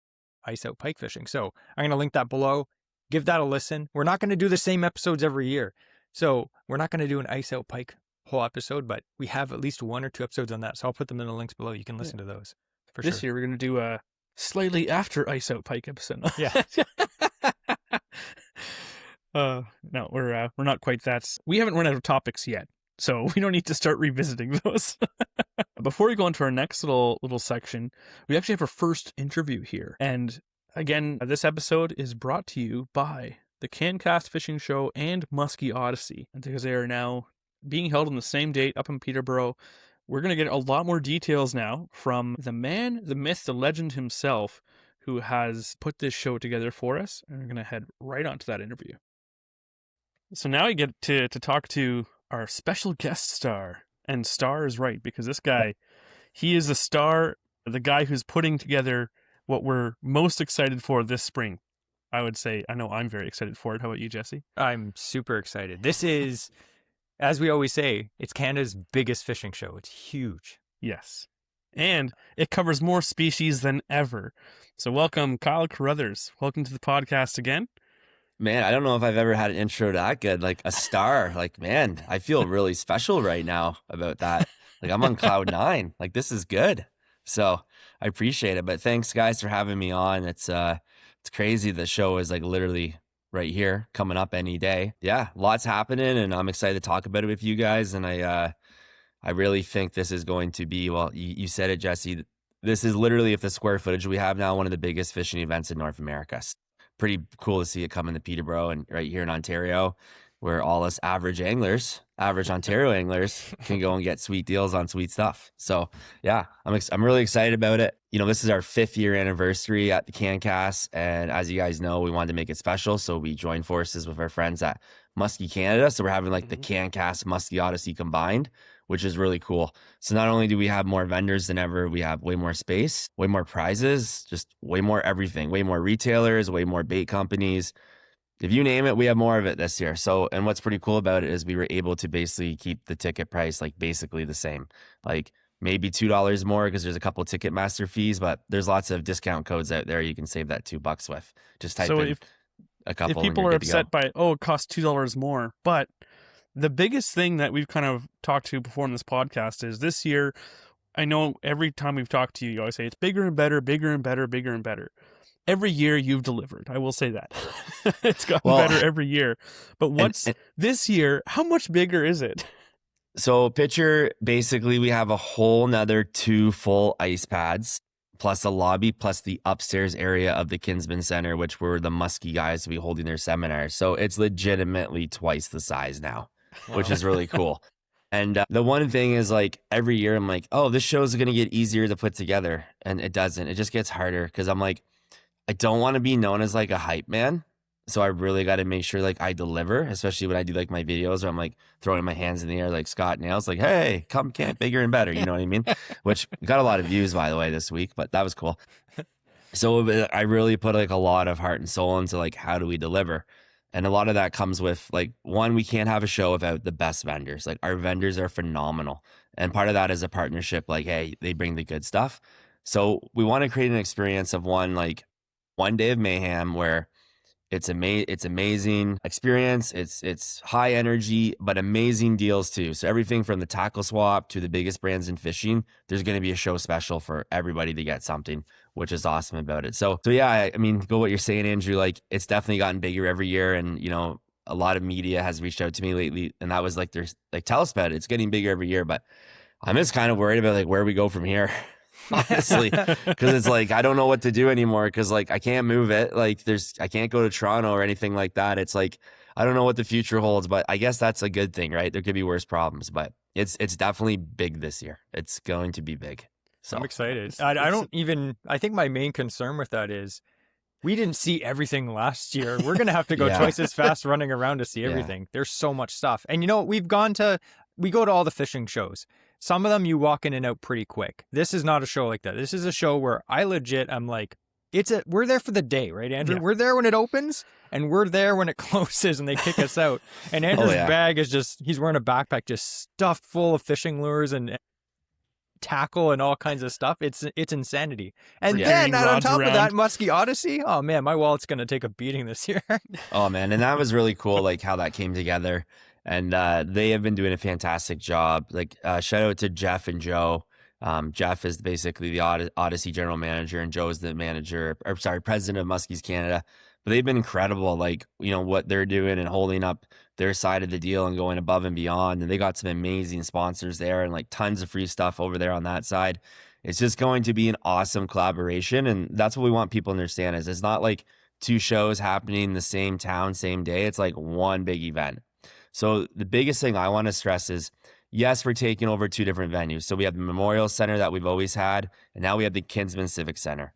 ice out pike fishing. So I'm going to link that below. Give that a listen. We're not going to do the same episodes every year. So we're not going to do an ice out pike whole episode, but we have at least 1 or 2 episodes on that. So I'll put them in the links below. You can listen to those for this year. We're going to do a slightly after ice out pike episode. Yeah. No, we're not quite that. We haven't run out of topics yet, so we don't need to start revisiting those. Before we go into our next little section, we actually have our first interview here. And again, this episode is brought to you by the Cancast Fishing Show and Muskie Odyssey. And because they are now being held on the same date up in Peterborough, we're going to get a lot more details now from the man, the myth, the legend himself, who has put this show together for us. And we're going to head right on to that interview. So now we get to talk to our special guest star. And star is right, because this guy, he is the star, the guy who's putting together what we're most excited for this spring. I would say, I know I'm very excited for it. How about you, Jesse? I'm super excited. This is, as we always say, it's Canada's biggest fishing show. It's huge. Yes. and it covers more species than ever. So welcome, Kyle Carruthers. Welcome to the podcast again. Man, I don't know if I've ever had an intro that good, like a star. Like, man, I feel really special right now about that. Like, I'm on cloud nine. Like, this is good. So I appreciate it. But thanks, guys, for having me on. It's crazy. The show is like literally right here, coming up any day. Yeah, lots happening, and I'm excited to talk about it with you guys. And I really think this is going to be, well, you said it, Jesse. This is literally, if the square footage we have now, one of the biggest fishing events in North America. Pretty cool to see it come into Peterborough and right here in Ontario, where all us average Ontario anglers can go and get sweet deals on sweet stuff. So yeah, I'm really excited about it. You know, this is our 5th year anniversary at the Cancast, and as you guys know, we wanted to make it special, so we joined forces with our friends at Muskie Canada. So we're having like the Cancast Muskie Odyssey combined, which is really cool. So not only do we have more vendors than ever, we have way more space, way more prizes, just way more everything, way more retailers, way more bait companies. If you name it, we have more of it this year. So, and what's pretty cool about it is we were able to basically keep the ticket price like basically the same, like maybe $2 more because there's a couple of Ticketmaster fees, but there's lots of discount codes out there you can save that $2 with. Just type in a couple. If people are upset by, it costs $2 more, but the biggest thing that we've kind of talked to before in this podcast is this year, I know every time we've talked to you, you always say it's bigger and better, bigger and better, bigger and better. Every year you've delivered. I will say that. It's gotten better every year. But this year, how much bigger is it? So picture, basically we have a whole nother 2 full ice pads, plus a lobby, plus the upstairs area of the Kinsman Center, which were the Muskie guys to be holding their seminars. So it's legitimately twice the size now. Wow. Which is really cool. And the one thing is like every year I'm like, oh, this show is going to get easier to put together. And it doesn't. It just gets harder because I'm like, I don't want to be known as like a hype man. So I really got to make sure like I deliver, especially when I do like my videos where I'm like throwing my hands in the air like Scott Nails, like, hey, come camp bigger and better. You know what I mean? Which got a lot of views, by the way, this week, but that was cool. So I really put like a lot of heart and soul into like, how do we deliver? And a lot of that comes with like, one, we can't have a show without the best vendors. Like our vendors are phenomenal. And part of that is a partnership. Like, hey, they bring the good stuff. So we want to create an experience of one day of mayhem where it's amazing experience. It's high energy, but amazing deals too. So everything from the tackle swap to the biggest brands in fishing, there's going to be a show special for everybody to get something, which is awesome about it. So yeah, I mean, go what you're saying, Andrew, like it's definitely gotten bigger every year. And, you know, a lot of media has reached out to me lately and that was like, there's like, tell us about it. It's getting bigger every year, but I'm just kind of worried about like where we go from here. Honestly, because it's like I don't know what to do anymore because like I can't move it, like I can't go to Toronto or anything like that. It's like I don't know what the future holds, but I guess that's a good thing, right? There could be worse problems, but it's definitely big this year. It's going to be big. So I'm excited. I think my main concern with that is we didn't see everything last year. We're gonna have to go twice as fast running around to see everything. There's so much stuff, and you know we go to all the fishing shows. Some of them you walk in and out pretty quick. This is not a show like that. This is a show where I'm like, we're there for the day, right, Andrew? Yeah. We're there when it opens and we're there when it closes and they kick us out. And Andrew's bag is he's wearing a backpack just stuffed full of fishing lures and tackle and all kinds of stuff. It's insanity. And then on top of that, Muskie Odyssey, oh man, my wallet's going to take a beating this year. Oh man, and that was really cool, like how that came together. And they have been doing a fantastic job. Like shout out to Jeff and Joe. Jeff is basically the Odyssey general manager, and Joe is the president of Muskies Canada. But they've been incredible, like, you know, what they're doing and holding up their side of the deal and going above and beyond. And they got some amazing sponsors there and like tons of free stuff over there on that side. It's just going to be an awesome collaboration. And that's what we want people to understand is it's not like 2 shows happening in the same town, same day. It's like one big event. So the biggest thing I want to stress is, yes, we're taking over 2 different venues. So we have the Memorial Center that we've always had, and now we have the Kinsman Civic Center.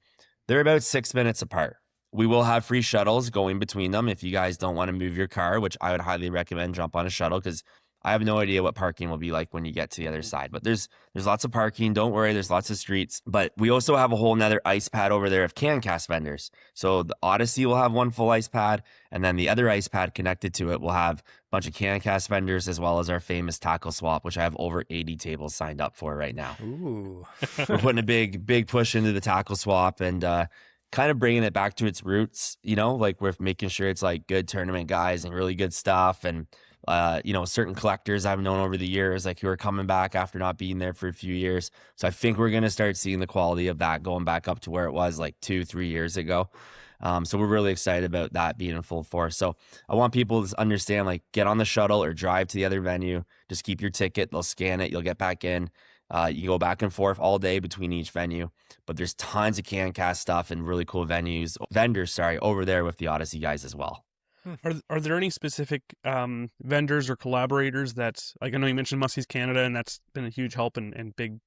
They're about 6 minutes apart. We will have free shuttles going between them if you guys don't want to move your car, which I would highly recommend jump on a shuttle because I have no idea what parking will be like when you get to the other side, but there's lots of parking. Don't worry, there's lots of streets. But we also have a whole nother ice pad over there of Cancast vendors. So the Odyssey will have one full ice pad, and then the other ice pad connected to it will have a bunch of Cancast vendors, as well as our famous tackle swap, which I have over 80 tables signed up for right now. Ooh. We're putting a big push into the tackle swap and kind of bringing it back to its roots, like we're making sure it's like good tournament guys and really good stuff. And certain collectors I've known over the years, like who are coming back after not being there for a few years. So I think we're going to start seeing the quality of that going back up to where it was like 2-3 years ago. So we're really excited about that being in full force. So I want people to understand, like, get on the shuttle or drive to the other venue. Just keep your ticket. They'll scan it. You'll get back in. You go back and forth all day between each venue, but there's tons of Cancast stuff and really cool vendors over there with the Odyssey guys as well. Are there any specific vendors or collaborators that, like, I know you mentioned Muskie's Canada, and that's been a huge help and big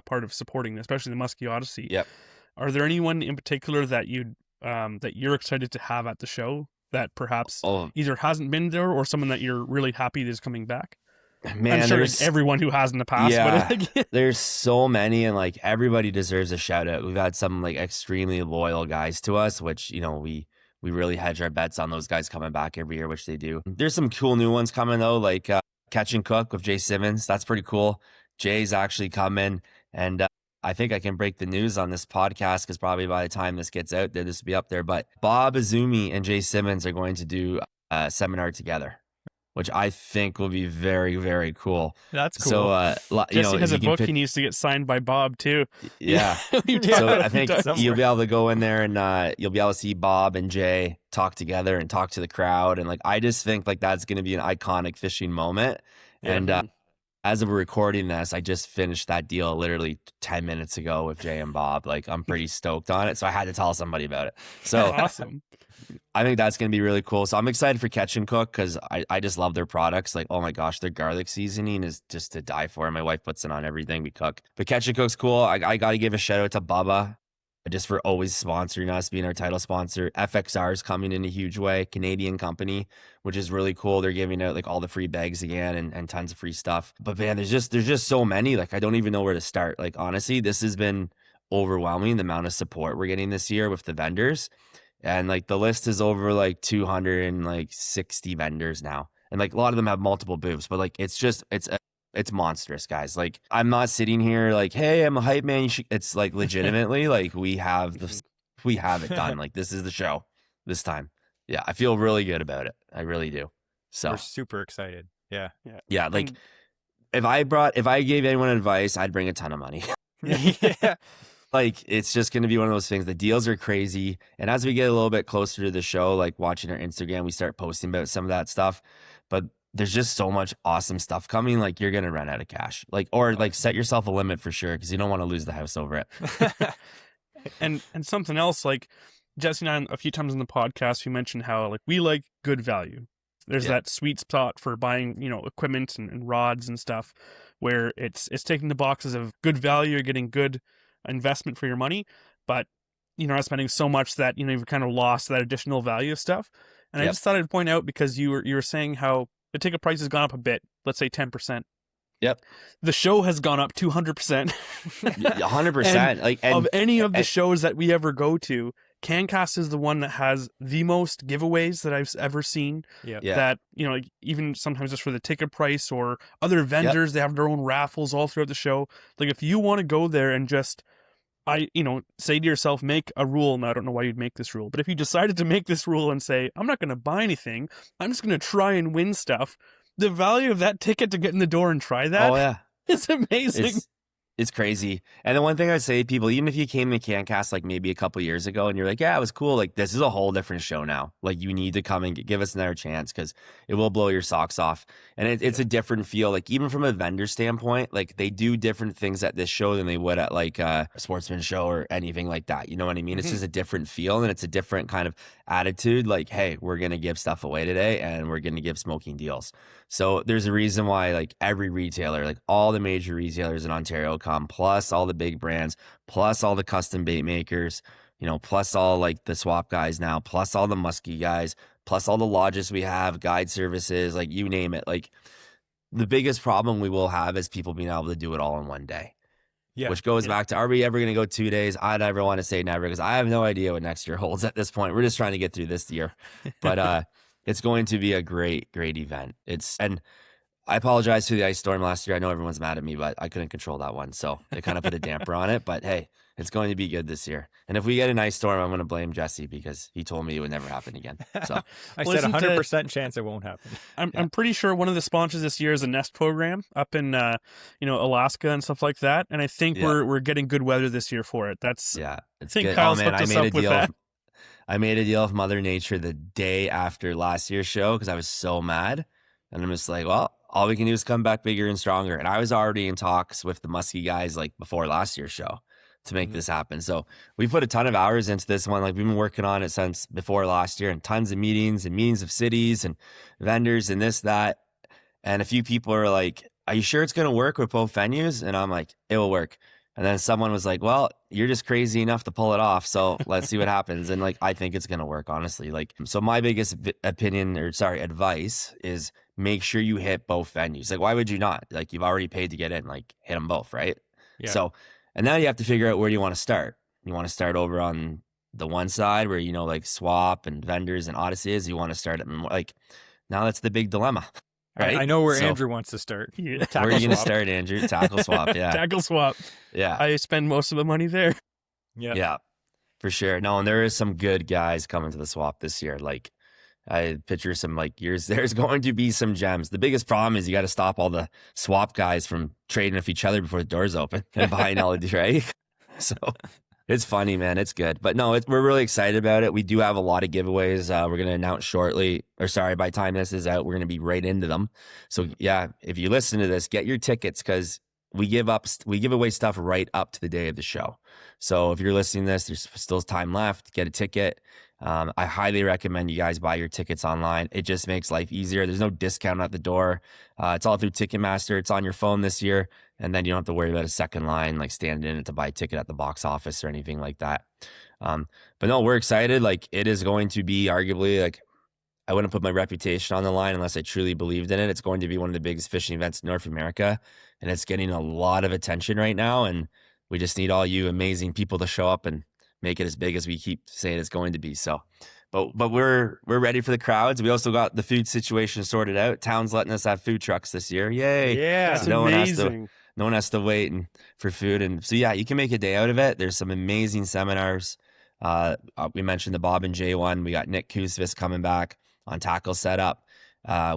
part of supporting, especially the Muskie Odyssey. Yep. Are there anyone in particular that you're excited to have at the show that perhaps either hasn't been there or someone that you're really happy is coming back? Man, I'm sure it's everyone who has in the past. Yeah, but there's so many, and like everybody deserves a shout out. We've had some like extremely loyal guys to us, which we really hedge our bets on those guys coming back every year, which they do. There's some cool new ones coming though, like Catch and Cook with Jay Simmons. That's pretty cool. Jay's actually coming, and I think I can break the news on this podcast because probably by the time this gets out there, this will be up there. But Bob Azumi and Jay Simmons are going to do a seminar together, which I think will be very, very cool. That's cool. So, Jesse has a book he needs to get signed by Bob too. Yeah. So I think you'll be able to go in there and you'll be able to see Bob and Jay talk together and talk to the crowd. And like, I just think like that's going to be an iconic fishing moment. Yeah. And as of recording this, I just finished that deal literally 10 minutes ago with Jay and Bob. Like, I'm pretty stoked on it. So I had to tell somebody about it. So awesome. I think that's going to be really cool. So I'm excited for Catch and Cook because I just love their products. Like, oh my gosh, their garlic seasoning is just to die for. My wife puts it on everything we cook. But Catch and Cook's cool. I got to give a shout out to Bubba just for always sponsoring us, being our title sponsor. FXR is coming in a huge way. Canadian company, which is really cool. They're giving out like all the free bags again and tons of free stuff. But man, there's just so many. Like, I don't even know where to start. Like, honestly, this has been overwhelming, the amount of support we're getting this year with the vendors. And like the list is over like 260 vendors now. And like a lot of them have multiple booths, but like it's monstrous, guys. Like, I'm not sitting here like, hey, I'm a hype man. It's like legitimately like we have it done. Like, this is the show this time. Yeah, I feel really good about it. I really do. So we're super excited. Yeah. Like if I gave anyone advice, I'd bring a ton of money. Yeah. Like, it's just going to be one of those things. The deals are crazy. And as we get a little bit closer to the show, like watching our Instagram, we start posting about some of that stuff. But there's just so much awesome stuff coming. Like, you're going to run out of cash. Like, or like set yourself a limit for sure, because you don't want to lose the house over it. and something else, like Jesse and I, a few times in the podcast, we mentioned how like we like good value. There's that sweet spot for buying, equipment and rods and stuff where it's taking the boxes of good value, you're getting good investment for your money, but not spending so much that you've kind of lost that additional value of stuff. And I just thought I'd point out, because you were saying how the ticket price has gone up a bit, let's say 10%. Yep. The show has gone up 200%. 100%. Like, of any of the shows that we ever go to, Cancast is the one that has the most giveaways that I've ever seen. Yeah. That, like, even sometimes just for the ticket price or other vendors, they have their own raffles all throughout the show. Like, if you want to go there and just, say to yourself, make a rule. Now, I don't know why you'd make this rule, but if you decided to make this rule and say, I'm not going to buy anything, I'm just going to try and win stuff, the value of that ticket to get in the door and try that is amazing. It's crazy. And the one thing I'd say to people, even if you came to Cancast like maybe a couple years ago and you're like, yeah, it was cool, like, this is a whole different show now. Like, you need to come and give us another chance, because it will blow your socks off. And it's a different feel. Like, even from a vendor standpoint, like, they do different things at this show than they would at like a sportsman show or anything like that. You know what I mean? It's just a different feel, and it's a different kind of attitude. Like, hey, we're going to give stuff away today, and we're going to give smoking deals. So there's a reason why like every retailer, like all the major retailers in Ontario come, plus all the big brands, plus all the custom bait makers, plus all like the swap guys now, plus all the muskie guys, plus all the lodges we have, guide services, like you name it. Like, the biggest problem we will have is people being able to do it all in one day. Yeah. Which goes back to, are we ever going to go 2 days? I never want to say never because I have no idea what next year holds at this point. We're just trying to get through this year. But it's going to be a great, great event. And I apologize for the ice storm last year. I know everyone's mad at me, but I couldn't control that one. So it kind of put a damper on it. But hey, it's going to be good this year. And if we get an ice storm, I'm going to blame Jesse because he told me it would never happen again. So I said 100% chance it won't happen. I'm pretty sure one of the sponsors this year is a Nest program up in Alaska and stuff like that. And I think we're getting good weather this year for it. It's I think good. Kyle's hooked us up with that. I made a deal with Mother Nature the day after last year's show because I was so mad. And I'm just like, well, all we can do is come back bigger and stronger. And I was already in talks with the Muskie guys like before last year's show to make this happen. So we put a ton of hours into this one. Like we've been working on it since before last year and tons of meetings of cities and vendors and this, that. And a few people are like, are you sure it's going to work with both venues? And I'm like, it will work. And then someone was like, well, you're just crazy enough to pull it off. So let's see what happens. And like, I think it's going to work, honestly. Like, so my biggest advice is make sure you hit both venues. Like, why would you not? Like, you've already paid to get in, like hit them both. Right. Yeah. So, and now you have to figure out where you want to start. You want to start over on the one side where, like Swap and vendors and Odyssey is. You want to start it like, now that's the big dilemma. Right? I know where Andrew wants to start. Where are you going to start, Andrew? Tackle Swap, yeah. Tackle Swap. Yeah. I spend most of the money there. Yeah, for sure. No, and there is some good guys coming to the Swap this year. Like, I picture some years. There's going to be some gems. The biggest problem is you got to stop all the Swap guys from trading with each other before the doors open and buying all of these, right? So it's funny, man. It's good. But no, we're really excited about it. We do have a lot of giveaways. We're going to announce shortly, by the time this is out, we're going to be right into them. So yeah, if you listen to this, get your tickets because we give away stuff right up to the day of the show. So if you're listening to this, there's still time left. Get a ticket. I highly recommend you guys buy your tickets online. It just makes life easier. There's no discount at the door. It's all through Ticketmaster. It's on your phone this year. And then you don't have to worry about a second line, like standing in it to buy a ticket at the box office or anything like that. But no, we're excited. Like it is going to be arguably like, I wouldn't put my reputation on the line unless I truly believed in it. It's going to be one of the biggest fishing events in North America. And it's getting a lot of attention right now. And we just need all you amazing people to show up and make it as big as we keep saying it's going to be. So, but we're ready for the crowds. We also got the food situation sorted out. Town's letting us have food trucks this year. Yay. Yeah. That's amazing. No one has to wait for food. And so, yeah, you can make a day out of it. There's some amazing seminars. We mentioned the Bob and Jay one. We got Nick Kuzvis coming back on tackle setup.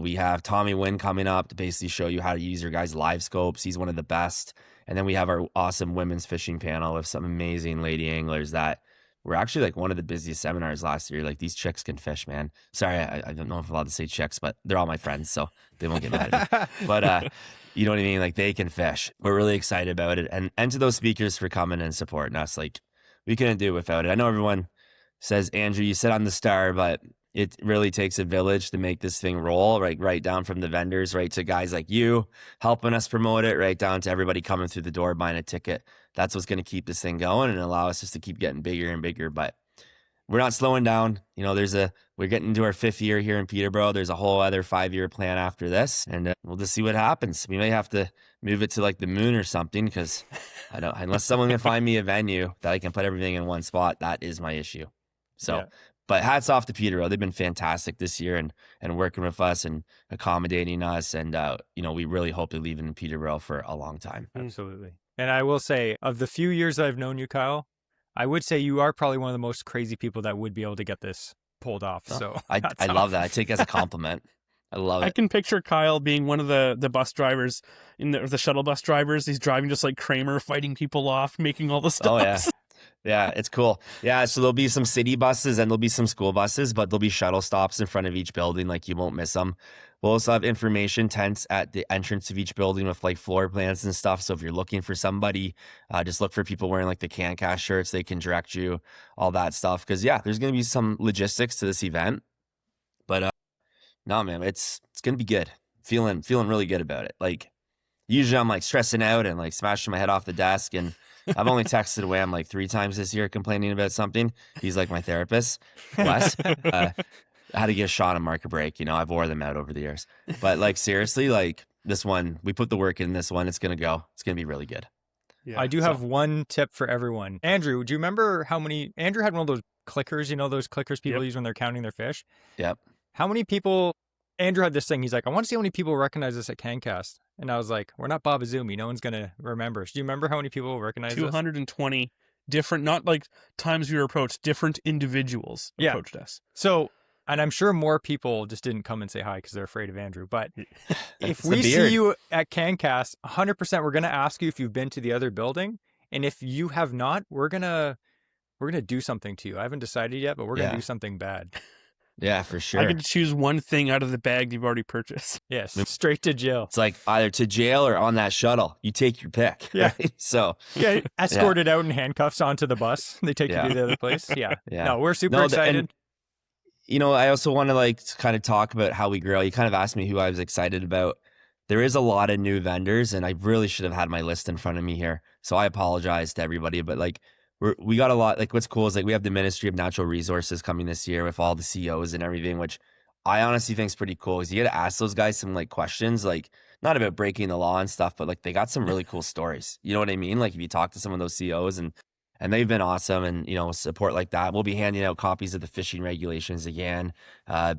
We have Tommy Wynn coming up to basically show you how to use your guys' live scopes. He's one of the best. And then we have our awesome women's fishing panel with some amazing lady anglers that were actually like one of the busiest seminars last year. Like these chicks can fish, man. Sorry, I don't know if I'm allowed to say chicks, but they're all my friends, so they won't get mad at me. But you know what I mean? Like they can fish. We're really excited about it. And to those speakers for coming and supporting us. Like we couldn't do it without it. I know everyone says, Andrew, you sit on the star, but it really takes a village to make this thing roll, right down from the vendors, right to guys like you helping us promote it, right down to everybody coming through the door buying a ticket. That's what's going to keep this thing going and allow us just to keep getting bigger and bigger. But we're not slowing down. You know, we're getting into our 5th year here in Peterborough. There's a whole other 5-year plan after this, and we'll just see what happens. We may have to move it to like the moon or something because unless someone can find me a venue that I can put everything in one spot, that is my issue. So. Yeah. But hats off to Peterborough. They've been fantastic this year and working with us and accommodating us. And, we really hope to leave in Peterborough for a long time. Absolutely. And I will say, of the few years I've known you, Kyle, I would say you are probably one of the most crazy people that would be able to get this pulled off. So I love that. I take it as a compliment. I love it. I can picture Kyle being one of the bus drivers, the shuttle bus drivers. He's driving just like Kramer, fighting people off, making all the stops. Oh, yeah. Yeah, it's cool. Yeah, so there'll be some city buses and there'll be some school buses, but there'll be shuttle stops in front of each building. Like you won't miss them. We'll also have information tents at the entrance of each building with like floor plans and stuff. So if you're looking for somebody, just look for people wearing like the Cancast shirts. They can direct you, all that stuff. Because yeah, there's going to be some logistics to this event. But no, man, it's going to be good. Feeling really good about it. Like usually I'm like stressing out and like smashing my head off the desk and I've only texted Wham like 3 times this year complaining about something. He's like my therapist, Wes. I had to give Sean and Mark a break. I've wore them out over the years. But like seriously, like this one, we put the work in this one. It's going to go. It's going to be really good. Yeah. I do have one tip for everyone. Andrew, do you remember how many? Andrew had one of those clickers, those clickers people use when they're counting their fish? Yep. How many people? Andrew had this thing. He's like, I want to see how many people recognize this at Cancast. And I was like, we're not Bob Azumi. No one's going to remember. Do you remember how many people recognize 220 different, not like times we were approached, different individuals approached us. So, and I'm sure more people just didn't come and say hi because they're afraid of Andrew. But if It's the we see beard. you at Cancast, 100%, we're going to ask you if you've been to the other building. And if you have not, we're going to do something to you. I haven't decided yet, but we're going to do something bad. Yeah, for sure. I get to choose one thing out of the bag you've already purchased. Yes, straight to jail. It's like either to jail or on that shuttle. You take your pick. Yeah. Right? So Yeah, escorted out in handcuffs onto the bus. They take you to the other place. Yeah. Yeah. No, we're super excited. I also want to kind of talk about how we grow. You kind of asked me who I was excited about. There is a lot of new vendors, and I really should have had my list in front of me here. So I apologize to everybody, but we got a lot. What's cool is we have the Ministry of Natural Resources coming this year with all the COs and everything, which I honestly think is pretty cool because you get to ask those guys some questions, not about breaking the law and stuff, but they got some really cool stories. You know what I mean? If you talk to some of those COs and they've been awesome, and support like that. We'll be handing out copies of the fishing regulations again.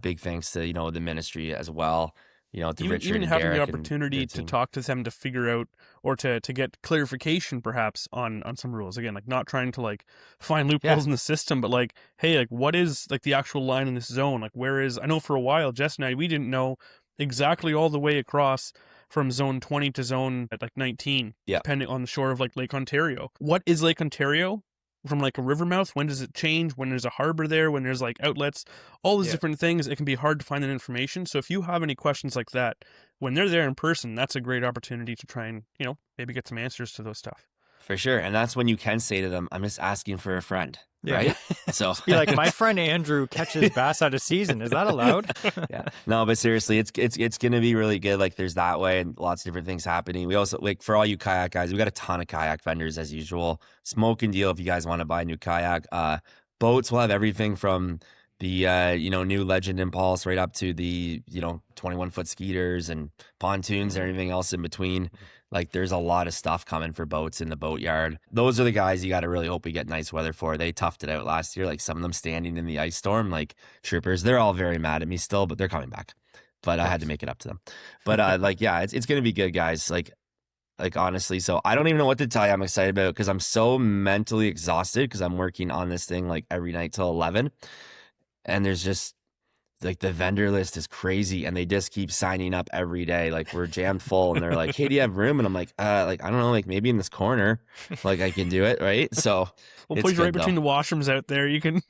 Big thanks to the ministry as well. To Richard even and having Derek the and opportunity their to team. talk to them to figure out or to get clarification perhaps on some rules. Again, not trying to find loopholes in the system, but hey, what is the actual line in this zone? Where is, I know for a while, Jess and I, we didn't know exactly all the way across from zone 20 to zone at 19, depending on the shore of Lake Ontario. What is Lake Ontario? From a river mouth, when does it change, when there's a harbor there, when there's outlets, all these different things, it can be hard to find that information. So if you have any questions like that, when they're there in person, that's a great opportunity to try and, maybe get some answers to those stuff. For sure. And that's when you can say to them, I'm just asking for a friend. Yeah. Right? So be like, my friend Andrew catches bass out of season. Is that allowed? Yeah. No, but seriously, it's going to be really good. There's that way and lots of different things happening. We also, for all you kayak guys, we got a ton of kayak vendors as usual. Smoking deal if you guys want to buy a new kayak. Boats will have everything from the new Legend Impulse right up to the 21-foot Skeeters and pontoons and everything else in between. There's a lot of stuff coming for boats in the boatyard. Those are the guys you got to really hope we get nice weather for. They toughed it out last year. Some of them standing in the ice storm, troopers. They're all very mad at me still, but they're coming back. But I had to make it up to them. But it's going to be good, guys. Honestly, so I don't even know what to tell you. I'm excited about it because I'm so mentally exhausted because I'm working on this thing every night till 11, and there's just the vendor list is crazy, and they just keep signing up every day. We're jammed full, and they're like, "Hey, do you have room?" And I'm like, I don't know, maybe in this corner, I can do it, right? So we'll put you right between the washrooms out there. You can.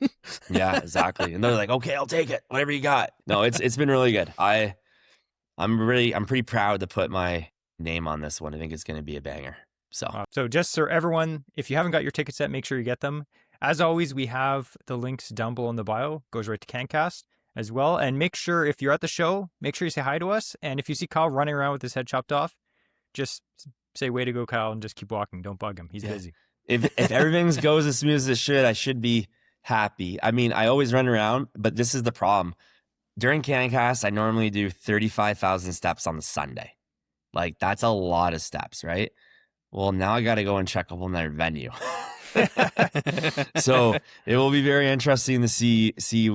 Yeah, exactly. And they're like, "Okay, I'll take it. Whatever you got." No, it's been really good. I'm pretty proud to put my name on this one. I think it's going to be a banger. So just for everyone, if you haven't got your tickets yet, make sure you get them. As always, we have the links down below in the bio. Goes right to Cancast as well. And make sure if you're at the show, make sure you say hi to us. And if you see Kyle running around with his head chopped off, just say, "Way to go, Kyle," and just keep walking. Don't bug him. He's busy. If everything goes as smooth as it should, I should be happy. I mean, I always run around, but this is the problem. During Cancast, I normally do 35,000 steps on the Sunday. That's a lot of steps, right? Well, now I got to go and check up on their venue. So it will be very interesting to see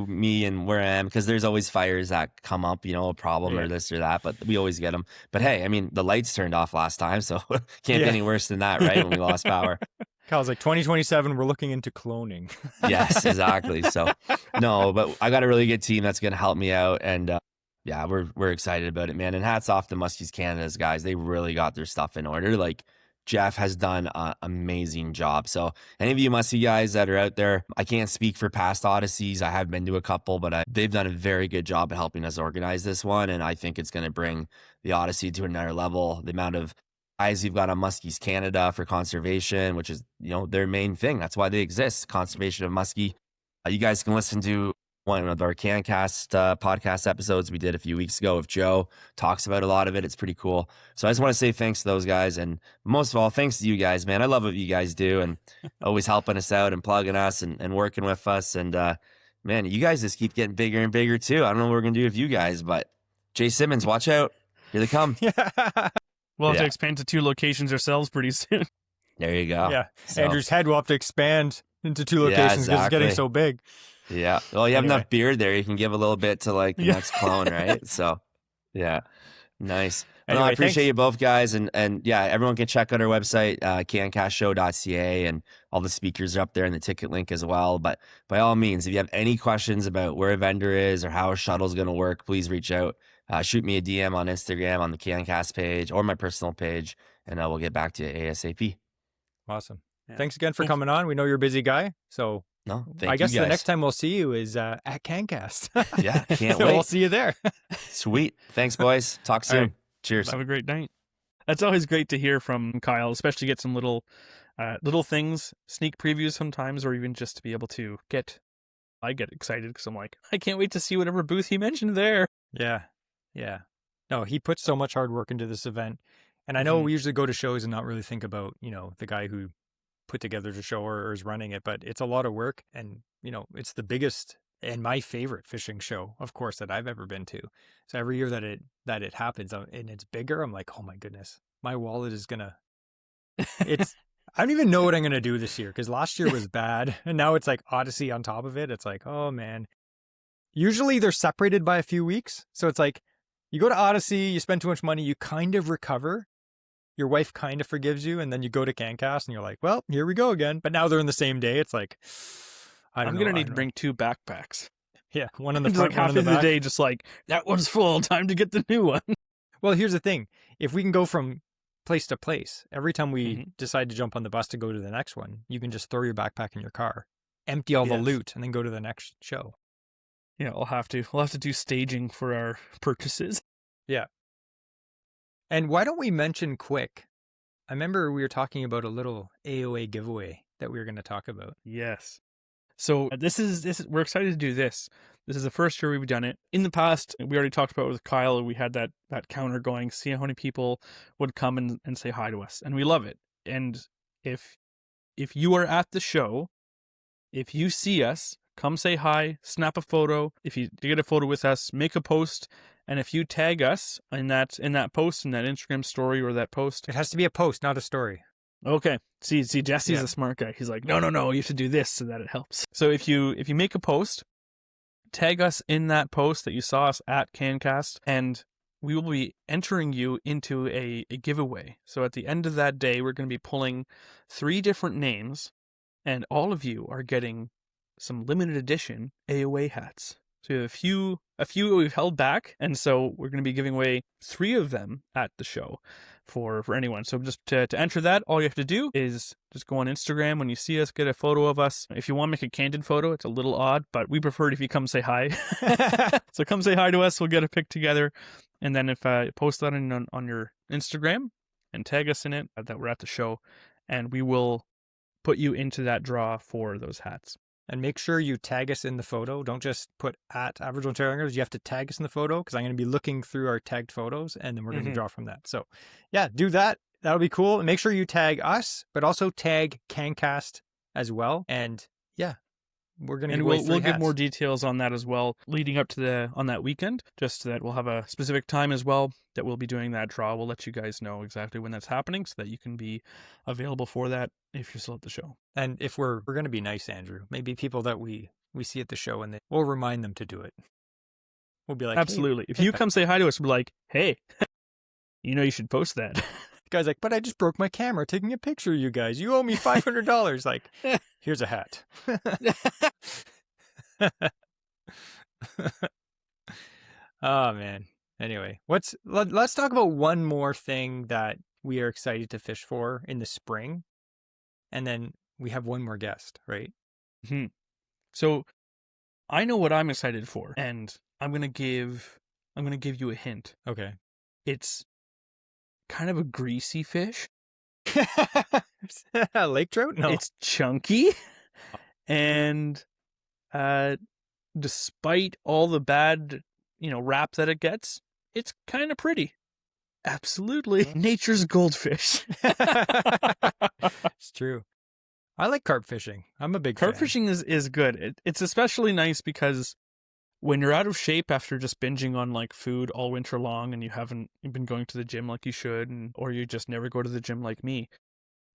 me and where I am, because there's always fires that come up, a problem or this or that, but we always get them. But hey, I mean, the lights turned off last time, so can't be any worse than that, right? When we lost power. Kyle's 2027, we're looking into cloning. Yes, exactly. So no, but I got a really good team that's going to help me out, and yeah, we're excited about it, man. And hats off to Muskies Canada's guys. They really got their stuff in order. Jeff has done an amazing job. So any of you Muskie guys that are out there, I can't speak for past Odysseys. I have been to a couple, but they've done a very good job of helping us organize this one. And I think it's going to bring the Odyssey to another level. The amount of guys you've got on Muskies Canada for conservation, which is, their main thing. That's why they exist. Conservation of muskie. You guys can listen to one of our Cancast podcast episodes we did a few weeks ago with Joe. Talks about a lot of it. It's pretty cool. So I just want to say thanks to those guys. And most of all, thanks to you guys, man. I love what you guys do and always helping us out and plugging us and working with us. And man, you guys just keep getting bigger and bigger too. I don't know what we're going to do with you guys, but Jay Simmons, watch out. Here they come. We'll have to Yeah. expand to 2 locations ourselves pretty soon. There you go. Yeah. So, Andrew's head will have to expand into 2 Yeah, locations because it's getting exactly. so big. yeah. Well, you have Anyway. enough beard there. You can give a little bit to like the Yeah. next clone, right? So, yeah. Nice. Well, Anyway, I appreciate thanks. you both guys. And yeah, everyone can check out our website, cancastshow.ca, and all the speakers are up there in the ticket link as well. But by all means, if you have any questions about where a vendor is or how a shuttle is going to work, please reach out. Shoot me a DM on Instagram on the Cancast page or my personal page, and we'll get back to you ASAP. Awesome. Yeah. Thanks again for Cool. coming on. We know you're a busy guy. So No, I thank guess you the guys. next time we'll see you is at Cancast. Yeah, can't So we'll wait. see you there. Sweet. Thanks, boys. Talk soon. All right. Cheers. Have a great night. That's always great to hear from Kyle, especially get some little things, sneak previews sometimes, or even just to be able to I get excited because I'm like, I can't wait to see whatever booth he mentioned there. Yeah. Yeah. No, he puts so much hard work into this event. And I know Mhm. we usually go to shows and not really think about, the guy who put together the show or is running it, but it's a lot of work. And, it's the biggest and my favorite fishing show, of course, that I've ever been to. So every year that it happens and it's bigger, I'm like, oh my goodness, my wallet is gonna. I don't even know what I'm gonna do this year because last year was bad, and now it's like Odyssey on top of it. It's like, oh man. Usually they're separated by a few weeks, so it's like you go to Odyssey, you spend too much money, you kind of recover. Your wife kind of forgives you, and then you go to Cancast, and you're like, well, here we go again. But now they're in the same day. It's like, I'm going to need to bring 2 backpacks. Yeah, one in the It's front, like one half in of the the back. day, just like, that one's full, time to get the new one. Well, here's the thing. If we can go from place to place, every time we Mhm. decide to jump on the bus to go to the next one, you can just throw your backpack in your car, empty all the Yes. loot, and then go to the next show. Yeah, we'll have to do staging for our purchases. And why don't we mention quick? I remember we were talking about a little AOA giveaway that we were going to talk about. Yes. So this is we're excited to do this. This is the first year we've done it. In the past, we already talked about it with Kyle. We had that counter going, see how many people would come and say hi to us, and we love it. And if you are at the show, if you see us, come say hi, snap a photo. If you get a photo with us, make a post, and if you tag us in that post, in that Instagram story or that post, It has to be a post, not a story. okay. See, Jesse's Yeah. a smart guy. He's like, no, you have to do this so that it helps. So if you make a post, tag us in that post that you saw us at Cancast, and we will be entering you into a giveaway. So at the end of that day, we're going to be pulling 3 different names, and all of you are getting some limited edition AOA hats. So we have a few we've held back, and so we're going to be giving away 3 of them at the show for anyone. So just to enter that, all you have to do is just go on Instagram. When you see us, get a photo of us. If you want to make a candid photo, it's a little odd, but we prefer it if you come say hi. So come say hi to us. We'll get a pic together, and then if post that on your Instagram and tag us in it that we're at the show, and we will put you into that draw for those hats. And make sure you tag us in the photo. Don't just put at Average Ontario Anglers. You have to tag us in the photo because I'm going to be looking through our tagged photos and then we're going to Mhm. draw from that. So, yeah, do that. That'll be cool. And make sure you tag us, but also tag Cancast as well. And yeah, we're going to And give away we'll 3 give hats. more details on that as well, leading up to on that weekend. Just that we'll have a specific time as well that we'll be doing that draw. We'll let you guys know exactly when that's happening so that you can be available for that if you're still at the show. And if we're going to be nice, Andrew, maybe people that we see at the show and we'll remind them to do it. We'll be like, Absolutely. If hey, you come say hi to us, we're like, hey, you should post that. The guy's like, but I just broke my camera taking a picture of you guys. You owe me $500. Like, here's a hat. Oh, man. Anyway, let's talk about one more thing that we are excited to fish for in the spring. And then we have one more guest, right? So I know what I'm excited for, and I'm gonna give you a hint. Okay. It's kind of a greasy fish. Lake trout? No. It's chunky, and despite all the bad, rap that it gets, it's kind of pretty. Absolutely, nature's goldfish. It's true. I like carp fishing. I'm a big Carp fan. fishing is good. It's especially nice because when you're out of shape after just binging on like food all winter long and you haven't been going to the gym like you should, or you just never go to the gym like me,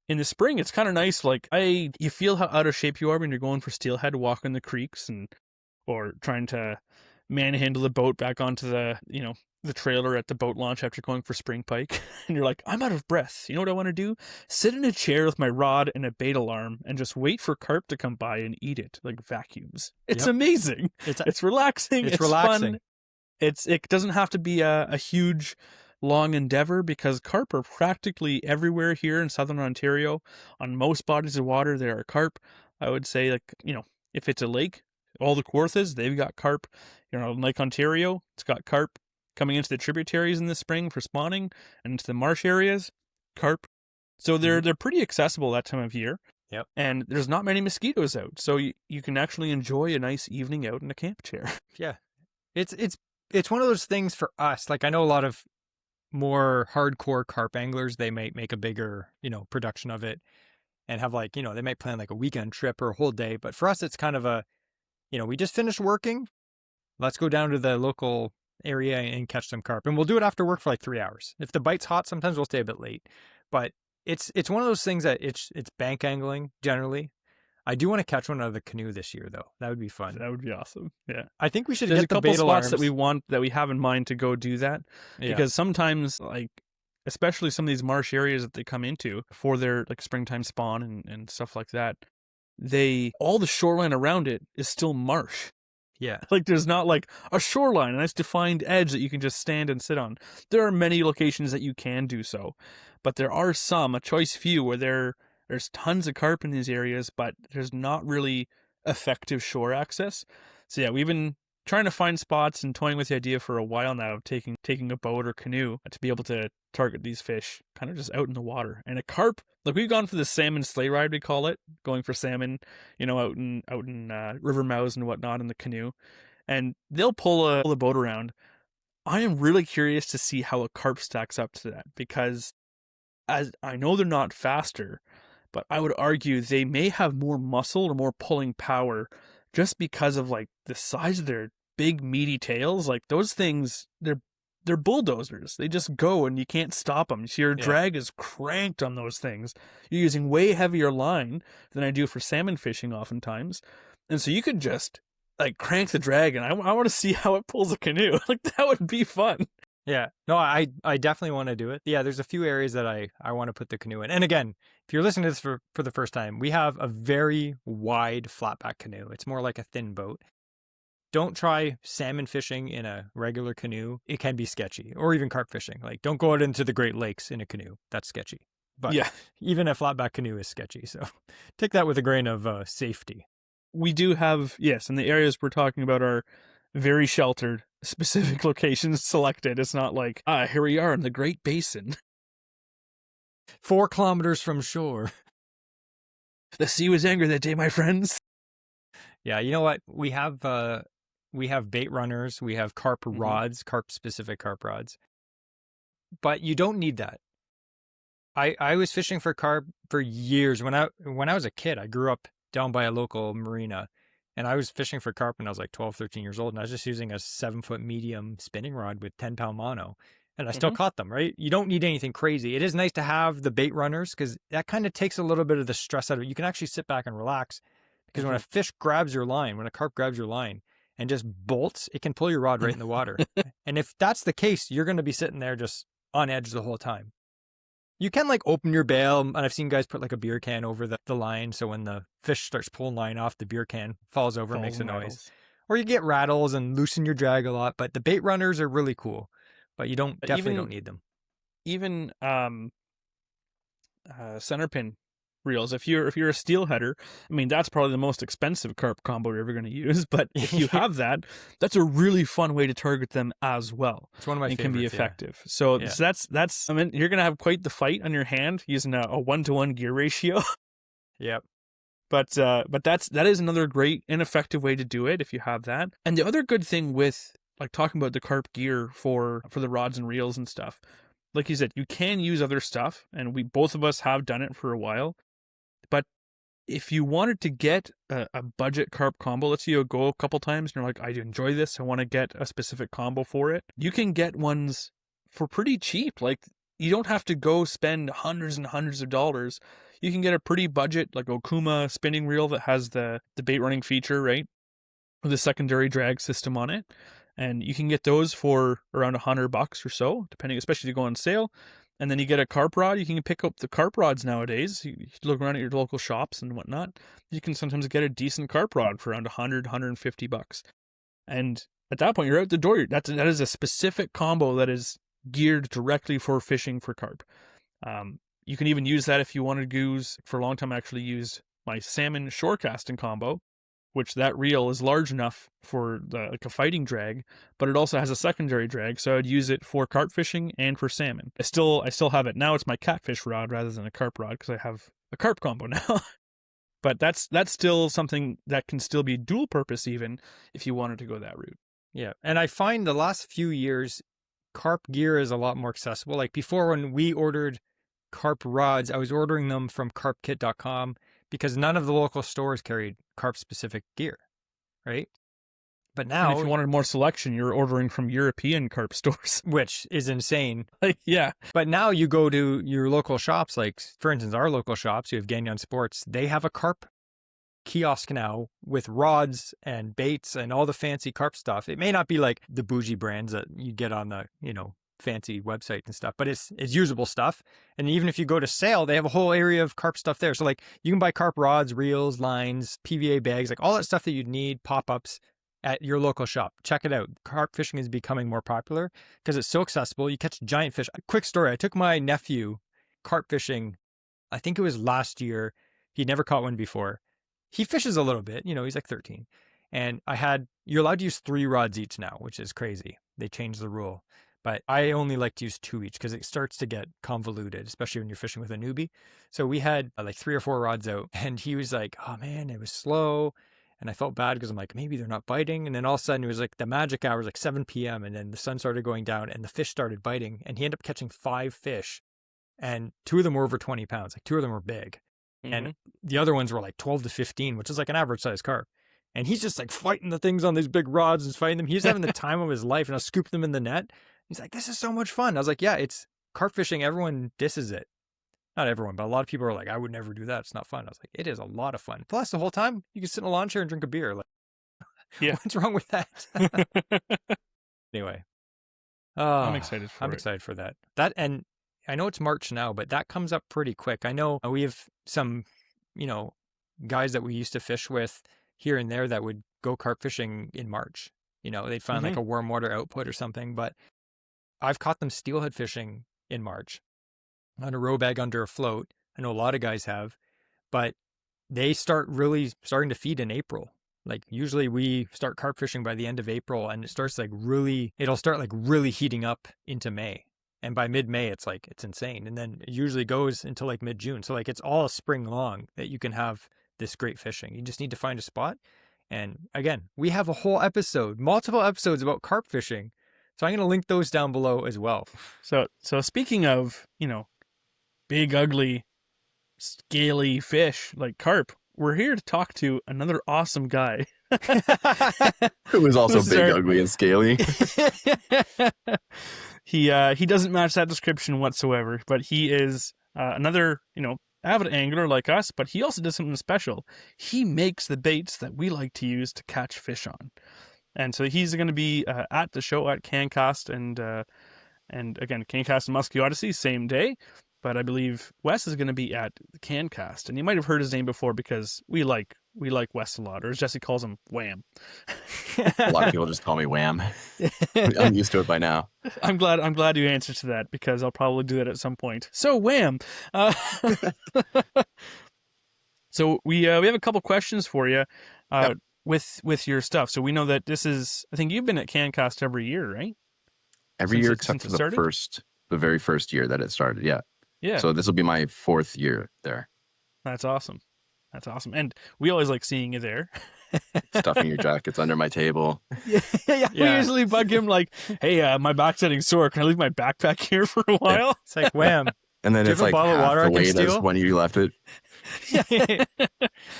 in the spring it's kind of nice. Like you feel how out of shape you are when you're going for steelhead, walking the creeks or trying to manhandle the boat back onto the trailer at the boat launch after going for spring pike. And you're like, I'm out of breath. You know what I want to do? Sit in a chair with my rod and a bait alarm and just wait for carp to come by and eat it like vacuums. It's amazing. It's relaxing. It's relaxing. Fun. It doesn't have to be a huge, long endeavor, because carp are practically everywhere here in southern Ontario. On most bodies of water, there are carp. I would say, like, if it's a lake, all the Carruthers, they've got carp. Lake Ontario, it's got carp. Coming into the tributaries in the spring for spawning, and into the marsh areas, carp. So they're pretty accessible that time of year. Yep. And there's not many mosquitoes out, so you can actually enjoy a nice evening out in a camp chair. Yeah, it's one of those things for us. Like, I know a lot of more hardcore carp anglers, they might make a bigger production of it, and have like they might plan like a weekend trip or a whole day. But for us, it's kind of a we just finished working. Let's go down to the local area and catch some carp, and we'll do it after work for like 3 hours. If the bite's hot, sometimes we'll stay a bit late, but it's one of those things that it's bank angling generally. I do want to catch one out of the canoe this year, though. That would be fun. That would be awesome. Yeah, I think we should There's get a couple the bait spots alarms that we have in mind to go do that, because sometimes, like, especially some of these marsh areas that they come into for their like springtime spawn and stuff like that, all the shoreline around it is still marsh. Yeah. Like, there's not like a shoreline, a nice defined edge that you can just stand and sit on. There are many locations that you can do so, but there are a choice few, where there's tons of carp in these areas, but there's not really effective shore access. So yeah, we've been trying to find spots and toying with the idea for a while now of taking a boat or canoe to be able to target these fish kind of just out in the water. And a carp, like, we've gone for the salmon sleigh ride, we call it, going for salmon, out in river mouths and whatnot in the canoe, and they'll pull a boat around. I am really curious to see how a carp stacks up to that, because as I know they're not faster, but I would argue they may have more muscle or more pulling power just because of like the size of their big meaty tails. Like, those things, they're bulldozers. They just go and you can't stop them. So your drag is cranked on those things. You're using way heavier line than I do for salmon fishing oftentimes. And so you could just like crank the drag, and I want to see how it pulls a canoe. Like, that would be fun. Yeah. No, I definitely want to do it. Yeah, there's a few areas that I want to put the canoe in. And again, if you're listening to this for the first time, we have a very wide flatback canoe. It's more like a thin boat. Don't try salmon fishing in a regular canoe. It can be sketchy. Or even carp fishing. Like, don't go out into the Great Lakes in a canoe. That's sketchy. But even a flatback canoe is sketchy. So take that with a grain of safety. We do have, yes, and the areas we're talking about are very sheltered, specific locations selected. It's not like, here we are in the Great Basin. 4 kilometers from shore. The sea was angry that day, my friends. Yeah, you know what? We have bait runners. We have carp rods, carp-specific carp rods. But you don't need that. I was fishing for carp for years. When I was a kid, I grew up down by a local marina, and I was fishing for carp when I was like 12, 13 years old, and I was just using a 7-foot medium spinning rod with 10-pound mono, and I still caught them, right? You don't need anything crazy. It is nice to have the bait runners, because that kind of takes a little bit of the stress out of it. You can actually sit back and relax, because when a fish grabs your line, when a carp grabs your line and just bolts, it can pull your rod right in the water. And if that's the case, you're going to be sitting there just on edge the whole time. You can like open your bail, and I've seen guys put like a beer can over the line, so when the fish starts pulling line off, the beer can falls over and makes a noise. Or you get rattles and loosen your drag a lot, but the bait runners are really cool, but you definitely don't need them. Even center pin reels. If you're a steelheader, I mean, that's probably the most expensive carp combo you're ever going to use. But if you have that, that's a really fun way to target them as well. It's one of my favorites. It can be effective. Yeah. So that's. I mean, you're going to have quite the fight on your hand using a 1-to-1 gear ratio. Yep. But that is another great and effective way to do it if you have that. And the other good thing with like talking about the carp gear for the rods and reels and stuff, like you said, you can use other stuff, and both of us have done it for a while. But if you wanted to get a budget carp combo, let's say you go a couple times and you're like, I enjoy this, I want to get a specific combo for it, you can get ones for pretty cheap. Like, you don't have to go spend hundreds and hundreds of dollars. You can get a pretty budget, like Okuma spinning reel that has the bait running feature, right? With a secondary drag system on it. And you can get those for around $100 or so, depending, especially if you go on sale. And then you get a carp rod. You can pick up the carp rods nowadays. You look around at your local shops and whatnot. You can sometimes get a decent carp rod for around $100-$150. And at that point, you're out the door. That is a specific combo that is geared directly for fishing for carp. You can even use that if you wanted to use, for a long time I actually used my salmon shore casting combo, which that reel is large enough for like a fighting drag, but it also has a secondary drag, so I'd use it for carp fishing and for salmon. I still have it. Now it's my catfish rod rather than a carp rod because I have a carp combo now. But that's still something that can still be dual purpose even if you wanted to go that route. Yeah, and I find the last few years, carp gear is a lot more accessible. Like before, when we ordered carp rods, I was ordering them from carpkit.com because none of the local stores carried carp-specific gear, right? But now, and if you wanted more selection, you're ordering from European carp stores, which is insane. Like, yeah. But now you go to your local shops, like for instance, our local shops, you have Gagnon Sports. They have a carp kiosk now with rods and baits and all the fancy carp stuff. It may not be like the bougie brands that you get on the, fancy website and stuff, but it's usable stuff. And even if you go to sale, they have a whole area of carp stuff there. So like you can buy carp rods, reels, lines, PVA bags, like all that stuff that you'd need, pop-ups at your local shop. Check it out. Carp fishing is becoming more popular because it's so accessible. You catch giant fish. A quick story. I took my nephew carp fishing, I think it was last year. He'd never caught one before. He fishes a little bit, he's like 13. And you're allowed to use 3 rods each now, which is crazy. They changed the rule. But I only like to use 2 each because it starts to get convoluted, especially when you're fishing with a newbie. So we had like 3 or 4 rods out and he was like, oh man, it was slow. And I felt bad because I'm like, maybe they're not biting. And then all of a sudden it was like the magic hour was like 7 p.m. And then the sun started going down and the fish started biting. And he ended up catching 5 fish. And 2 of them were over 20 pounds. Like 2 of them were big. Mm-hmm. And the other ones were like 12 to 15, which is like an average size carp. And he's just like fighting the things on these big rods and fighting them. He's having the time of his life. And I scooped them in the net. He's like, this is so much fun. I was like, yeah, it's carp fishing. Everyone disses it. Not everyone, but a lot of people are like, I would never do that. It's not fun. I was like, it is a lot of fun. Plus, the whole time, you can sit in a lawn chair and drink a beer. Like, yeah. What's wrong with that? Anyway. I'm excited for it. I'm excited for that. And I know it's March now, but that comes up pretty quick. I know we have some, guys that we used to fish with here and there that would go carp fishing in March. They'd find like a warm water output or something, but I've caught them steelhead fishing in March on a row bag under a float. I know a lot of guys have, but they start really starting to feed in April. Like usually we start carp fishing by the end of April and it starts it'll start really heating up into May. And by mid-May, it's insane. And then it usually goes until like mid-June. So it's all spring long that you can have this great fishing. You just need to find a spot. And again, we have a whole multiple episodes about carp fishing. So I'm going to link those down below as well. So speaking of, big, ugly, scaly fish like carp, we're here to talk to another awesome guy. Who is also big, ugly, and scaly. He doesn't match that description whatsoever, but he is another, avid angler like us, but he also does something special. He makes the baits that we like to use to catch fish on. And so he's going to be at the show at Cancast and again, Cancast and Muskie Odyssey, same day. But I believe Wes is going to be at the Cancast. And you might have heard his name before because we like Wes a lot, or as Jesse calls him, Wham. A lot of people just call me Wham. I'm used to it by now. I'm glad you answered to that because I'll probably do that at some point. So Wham. So we have a couple questions for you. Yep. With your stuff. So we know that this is, I think you've been at Cancast every year, right? Every year except for the very first year that it started. Yeah. Yeah. So this will be my 4th year there. That's awesome. And we always like seeing you there. Stuffing your jackets under my table. Yeah. We usually bug him like, hey, my back's getting sore. Can I leave my backpack here for a while? It's like, Wham. And then it's like bottle of half water the I can weight as steal? when you left it. And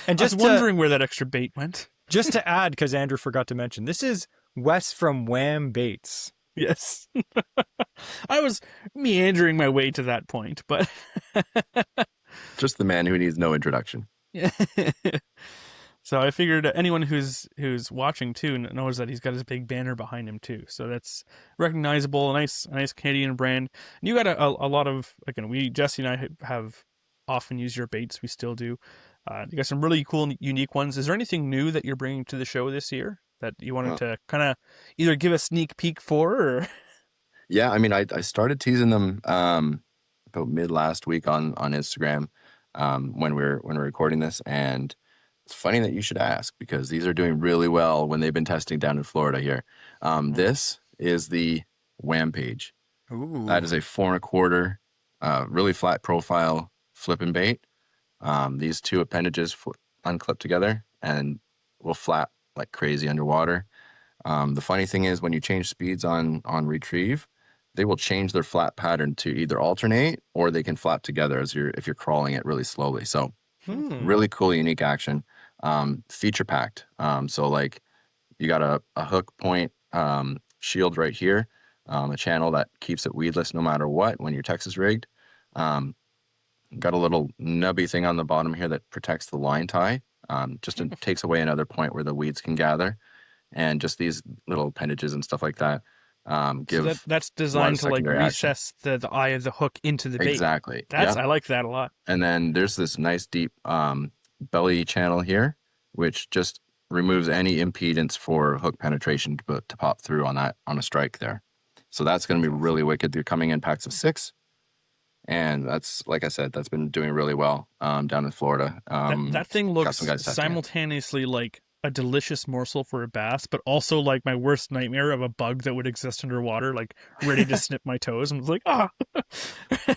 I was just wondering where that extra bait went. just to add, because Andrew forgot to mention, this is Wes from WamBaits. Yes. I was meandering my way to that point, but Just the man who needs no introduction. so I figured anyone who's watching too knows that he's got his big banner behind him too. So that's recognizable, a nice Canadian brand. And you got a lot of, again, Jesse and I have often used your baits. We still do. You got some really cool, unique ones. Is there anything new that you're bringing to the show this year that you wanted to kind of either give a sneak peek for, or? Yeah, I mean, I started teasing them about mid last week on Instagram when we're recording this, and it's funny that you should ask because these are doing really well when they've been testing down in Florida here. This is the Wham page. Ooh. That is a 4 1/4, really flat profile flipping bait. These two appendages unclip together and will flap like crazy underwater. The funny thing is when you change speeds on retrieve, they will change their flap pattern to either alternate or they can flap together if you're crawling it really slowly. So really cool, unique action. Feature packed. So like you got a hook point shield right here, a channel that keeps it weedless no matter what when you're Texas rigged. Got a little nubby thing on the bottom here that protects the line tie. Just takes away another point where the weeds can gather. And just these little appendages and stuff like that give So that's designed to like secondary recess the eye of the hook into the bait. Exactly. I like that a lot. And then there's this nice deep belly channel here, which just removes any impedance for hook penetration to pop through on a strike there. So that's going to be really wicked. They're coming in packs of 6. And that's, like I said, that's been doing really well down in Florida. That thing looks some guys testing it. simultaneously like a delicious morsel for a bass, but also like my worst nightmare of a bug that would exist underwater, like ready to snip my toes. And it's like,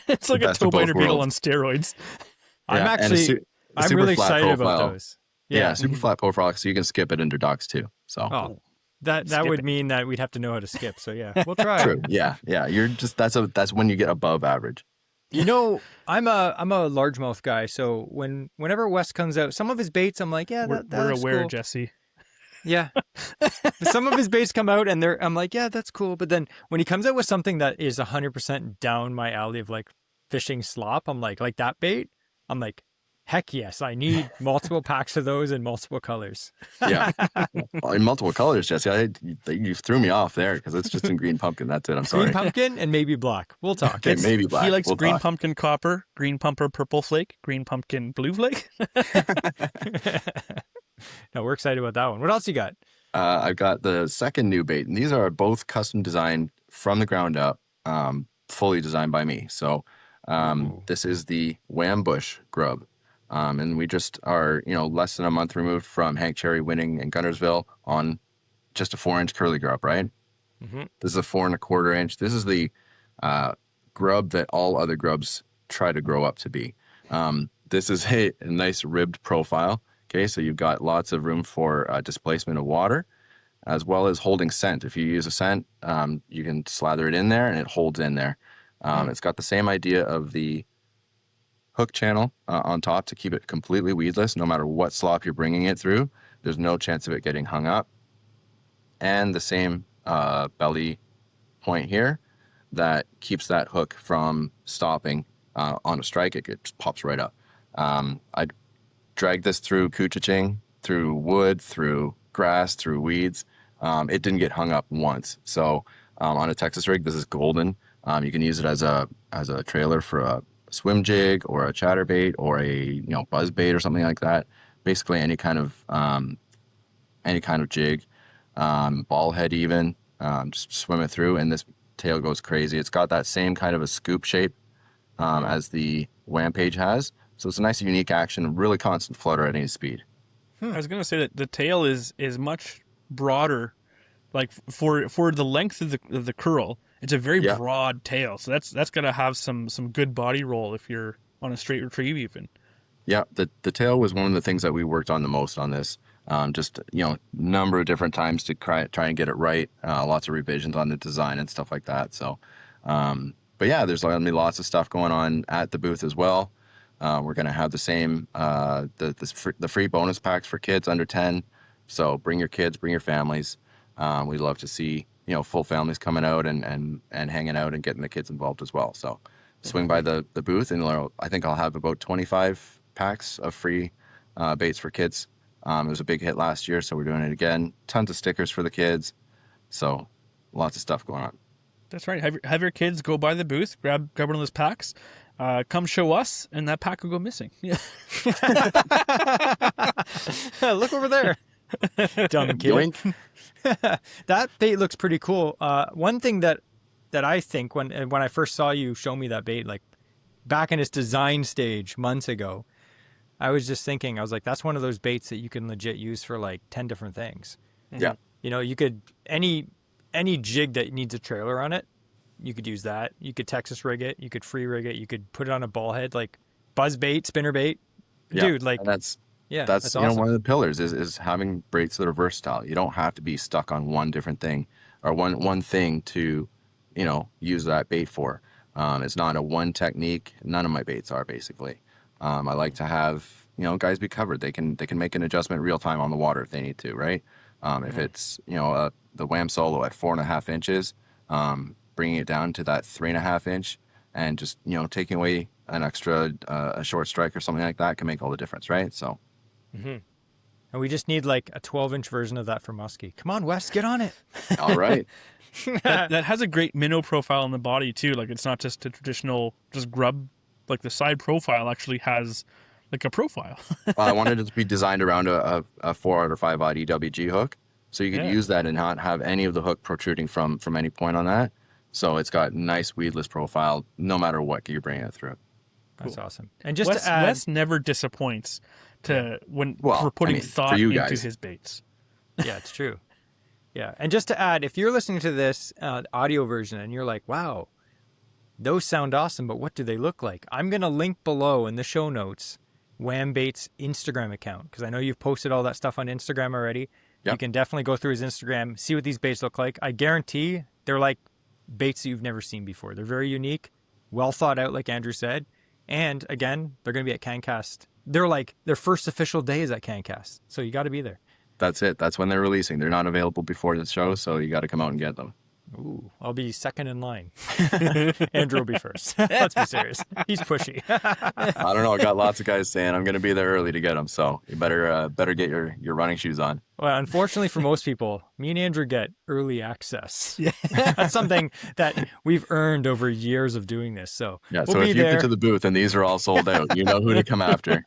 it's like a toe biter beetle on steroids. I'm super really flat excited profile. about those. Yeah, super flat profile, so you can skip it under docks too. So that would mean that we'd have to know how to skip. So yeah, we'll try. True. Yeah. You're just that's when you get above average. You know, I'm a largemouth guy, so whenever Wes comes out, some of his baits, I'm like, yeah, that we're looks aware, cool. Jesse. Yeah, some of his baits come out, and I'm like, yeah, that's cool. But then when he comes out with something that is 100% down my alley of like fishing slop, I'm like that bait, I'm like, heck yes, I need multiple packs of those in multiple colors. Yeah, well, in multiple colors, Jesse. You threw me off there because it's just in green pumpkin. That's it. I'm sorry. Green pumpkin and maybe black. We'll talk. Okay, maybe black. He likes We'll green talk. pumpkin copper, green pumpkin purple flake, green pumpkin blue flake. No, we're excited about that one. What else you got? I've got the second new bait, and these are both custom designed from the ground up, fully designed by me. So this is the Wham Bush grub. And we just are, less than a month removed from Hank Cherry winning in Guntersville on just a 4-inch curly grub, right? Mm-hmm. This is a 4 1/4 inch. This is the grub that all other grubs try to grow up to be. This is a nice ribbed profile. Okay, so you've got lots of room for displacement of water, as well as holding scent. If you use a scent, you can slather it in there and it holds in there. It's got the same idea of the hook channel on top to keep it completely weedless no matter what slop you're bringing it through. There's no chance of it getting hung up. And the same belly point here that keeps that hook from stopping on a strike. It just pops right up. I dragged this through Kuchaching, through wood, through grass, through weeds. It didn't get hung up once. So on a Texas rig, this is golden. You can use it as a trailer for a swim jig or a chatterbait or a buzz bait or something like that. Basically any kind of jig, ball head even, just swim it through, and this tail goes crazy. It's got that same kind of a scoop shape as the Wham page has, so it's a nice unique action, really constant flutter at any speed. I was gonna say that the tail is much broader, like for the length of the curl. It's a very broad tail, so that's gonna have some good body roll if you're on a straight retrieve even. Yeah, the tail was one of the things that we worked on the most on this. Just number of different times to try and get it right. Lots of revisions on the design and stuff like that. So, but yeah, there's gonna be lots of stuff going on at the booth as well. We're going to have the same the free bonus packs for kids under 10. So bring your kids, bring your families. We'd love to see full families coming out and hanging out and getting the kids involved as well. So swing by the booth, and I think I'll have about 25 packs of free baits for kids. It was a big hit last year, so we're doing it again. Tons of stickers for the kids. So lots of stuff going on. That's right. Have your kids go by the booth, grab one of those packs, come show us, and that pack will go missing. Yeah. Look over there. Dumb kid. That bait looks pretty cool. One thing that I think when I first saw you show me that bait, like back in its design stage months ago, I was just thinking, I was like, that's one of those baits that you can legit use for like 10 different things. Yeah. You could, any jig that needs a trailer on it, you could use that. You could Texas rig it. You could free rig it. You could put it on a ball head, like buzz bait, spinner bait. Yeah. Dude, like, and that's awesome. one of the pillars is having baits that are versatile. You don't have to be stuck on one different thing or one thing to, use that bait for. It's not a one technique. None of my baits are basically. I like to have, guys be covered. They can make an adjustment real time on the water if they need to, right? If it's, the Wham Solo at 4.5 inches, bringing it down to that 3.5 inch and just, taking away an extra, a short strike or something like that can make all the difference, right? So. Mm-hmm. And we just need like a 12-inch version of that for Muskie. Come on, Wes, get on it. All right. that has a great minnow profile in the body too. Like it's not just a traditional just grub. Like the side profile actually has like a profile. I wanted it to be designed around a 4 or 5 odd EWG hook, so you could use that and not have any of the hook protruding from any point on that. So it's got nice weedless profile no matter what you're bringing it through. That's Cool. awesome. And just Wes, to add, Wes never disappoints for putting thought for you into guys. his baits. yeah, it's true. Yeah, and just to add, if you're listening to this audio version and you're like, wow, those sound awesome, but what do they look like? I'm going to link below in the show notes WamBaits' Instagram account, because I know you've posted all that stuff on Instagram already. Yep. You can definitely go through his Instagram, see what these baits look like. I guarantee they're like baits that you've never seen before. They're very unique, well thought out, like Andrew said. And again, they're going to be at Cancast. They're like, their first official day is at Cancast. So you got to be there. That's it. That's when they're releasing. They're not available before the show, so you got to come out and get them. Ooh, I'll be second in line. Andrew will be first. Let's be serious. He's pushy. I don't know. I got lots of guys saying I'm going to be there early to get them, so you better get your running shoes on. Well, unfortunately for most people, me and Andrew get early access. That's something that we've earned over years of doing this. So Yeah, we'll so be if you there. get to the booth and these are all sold out, you know who to come after.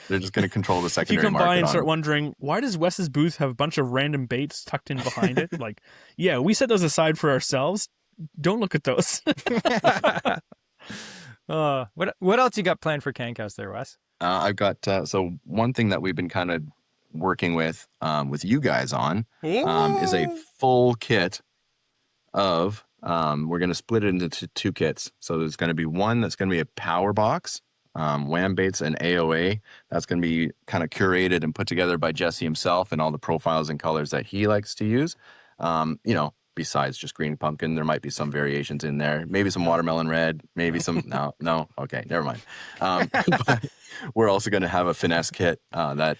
They're just going to control the If you secondary come market. by and on start it. wondering, why does Wes's booth have a bunch of random baits tucked in behind it? Like, yeah, we set those aside for ourselves. Don't look at those. What else you got planned for Cancast there, Wes? I've got so one thing that we've been kind of working with you guys on is a full kit of we're going to split it into two kits. So there's going to be one that's going to be a power box, WamBaits and AOA. That's going to be kind of curated and put together by Jesse himself and all the profiles and colors that he likes to use. Besides just green pumpkin, there might be some variations in there. Maybe some watermelon red, maybe some, no. Okay, never mind. But we're also going to have a finesse kit that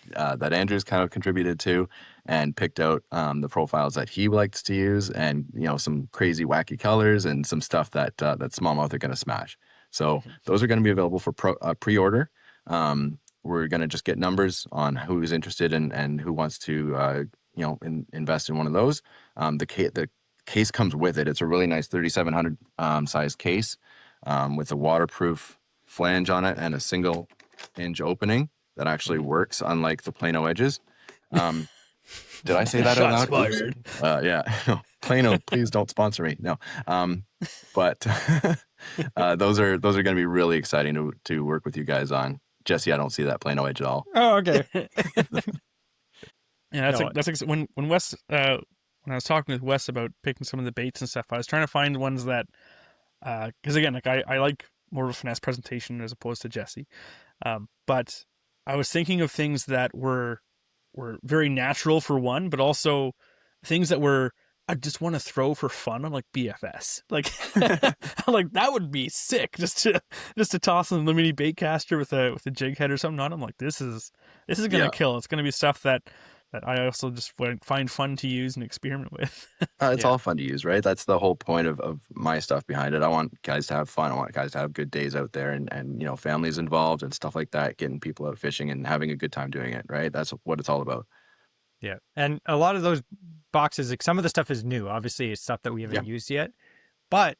Andrew's kind of contributed to and picked out the profiles that he likes to use and, some crazy wacky colors and some stuff that smallmouth are going to smash. So those are going to be available for pre-order. We're going to just get numbers on who's interested and who wants to, invest in one of those. The case comes with it. It's a really nice 3700 size case with a waterproof flange on it and a single hinge opening that actually works, unlike the Plano edges. Did I say that out loud? Shots fired. Yeah. Plano, please don't sponsor me. No. But those are going to be really exciting to work with you guys on. Jesse, I don't see that Plano edge at all. Oh, okay. Yeah, that's when Wes when I was talking with Wes about picking some of the baits and stuff, I was trying to find ones that because again, like I like more of a finesse presentation as opposed to Jesse, but I was thinking of things that were very natural for one, but also things that were I just want to throw for fun on like BFS. Like, like that would be sick. Just to toss in the mini bait caster with a jig head or something on. I'm like, this is gonna kill. It's gonna be stuff that I also just find fun to use and experiment with. It's all fun to use, right? That's the whole point of my stuff behind it. I want guys to have fun. I want guys to have good days out there, and you know, families involved and stuff like that, getting people out fishing and having a good time doing it, right? That's what it's all about. Yeah. And a lot of those boxes, like some of the stuff is new. Obviously, it's stuff that we haven't used yet. But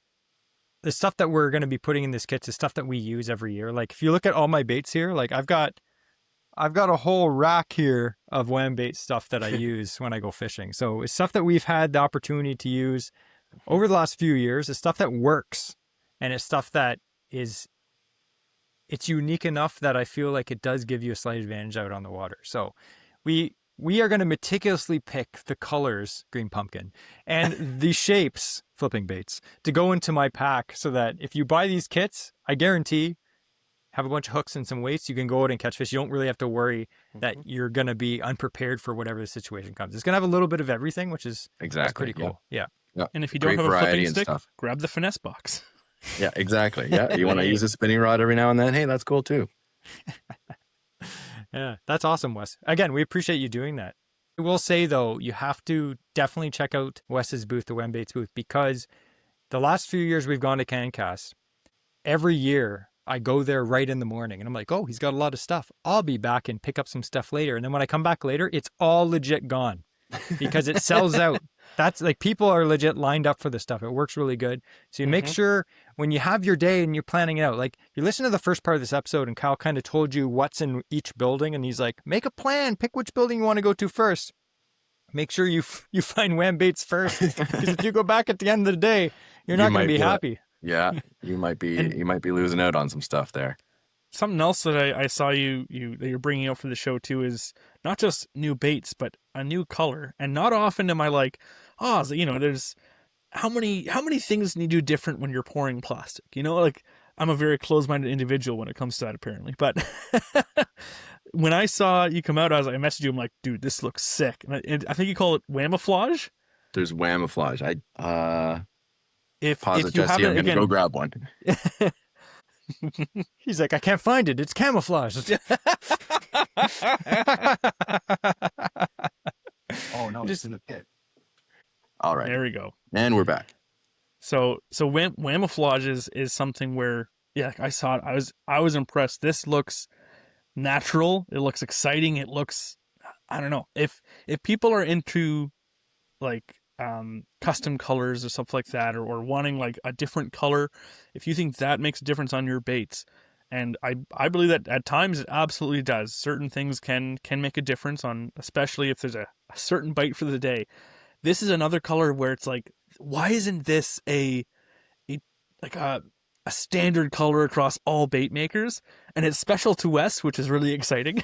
the stuff that we're going to be putting in this kit is stuff that we use every year. Like if you look at all my baits here, like I've got a whole rack here of WamBaits stuff that I use when I go fishing. So it's stuff that we've had the opportunity to use over the last few years. It's stuff that works, and it's stuff that it's unique enough that I feel like it does give you a slight advantage out on the water. So we are going to meticulously pick the colors, green pumpkin, and the shapes, flipping baits, to go into my pack so that if you buy these kits, I guarantee have a bunch of hooks and some weights, you can go out and catch fish. You don't really have to worry that you're going to be unprepared for whatever the situation comes. It's going to have a little bit of everything, which is that's pretty cool. Yeah. And if you don't have a flipping stick, grab the finesse box. Yeah, exactly. Yeah, you want to use a spinning rod every now and then? Hey, that's cool too. Yeah, that's awesome, Wes. Again, we appreciate you doing that. I will say, though, you have to definitely check out Wes's booth, the WamBaits booth, because the last few years we've gone to Cancast, every year I go there right in the morning and I'm like, oh, he's got a lot of stuff. I'll be back and pick up some stuff later. And then when I come back later, it's all legit gone because it sells out. That's like people are legit lined up for this stuff. It works really good. So you make sure when you have your day and you're planning it out, like you listen to the first part of this episode and Kyle kind of told you what's in each building. And he's like, make a plan, pick which building you want to go to first. Make sure you find WamBaits first. Because if you go back at the end of the day, you're not going to be happy. Yeah, you might be losing out on some stuff there. Something else that I saw that you're bringing up for the show too is not just new baits, but a new color. And not often am I like, there's how many things can you do different when you're pouring plastic? You know, like I'm a very closed-minded individual when it comes to that, apparently. But when I saw you come out, I messaged you. I'm like, dude, this looks sick. And I think you call it wamaflage. There's wamaflage. If pause you it, Jesse. I'm gonna go grab one. He's like, I can't find it. It's camouflage. Oh no, it's in the pit. All right, there we go. And we're back. So wamaflage is something where, yeah, I saw it. I was impressed. This looks natural. It looks exciting. It looks, I don't know, if people are into like custom colors or stuff like that, or wanting like a different color, if you think that makes a difference on your baits, and I believe that at times it absolutely does. Certain things can make a difference on, especially if there's a certain bite for the day. This is another color where it's like, why isn't this a standard color across all bait makers? And it's special to Wes, which is really exciting.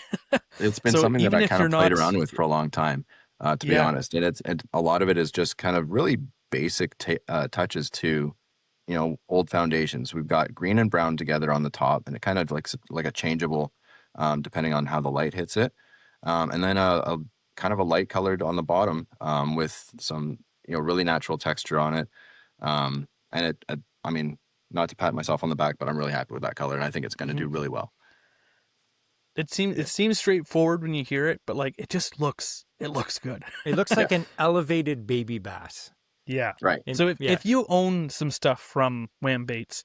It's been something that I kind of played around with for a long time, to be honest. And a lot of it is just kind of really basic touches to, old foundations. We've got green and brown together on the top, and it kind of looks like a changeable, depending on how the light hits it. And then a kind of a light colored on the bottom, with some, really natural texture on it. And I mean, not to pat myself on the back, but I'm really happy with that color, and I think it's going to do really well. It seems straightforward when you hear it, but like it looks good. It looks like an elevated baby bass. Yeah. Right. So if you own some stuff from WamBaits,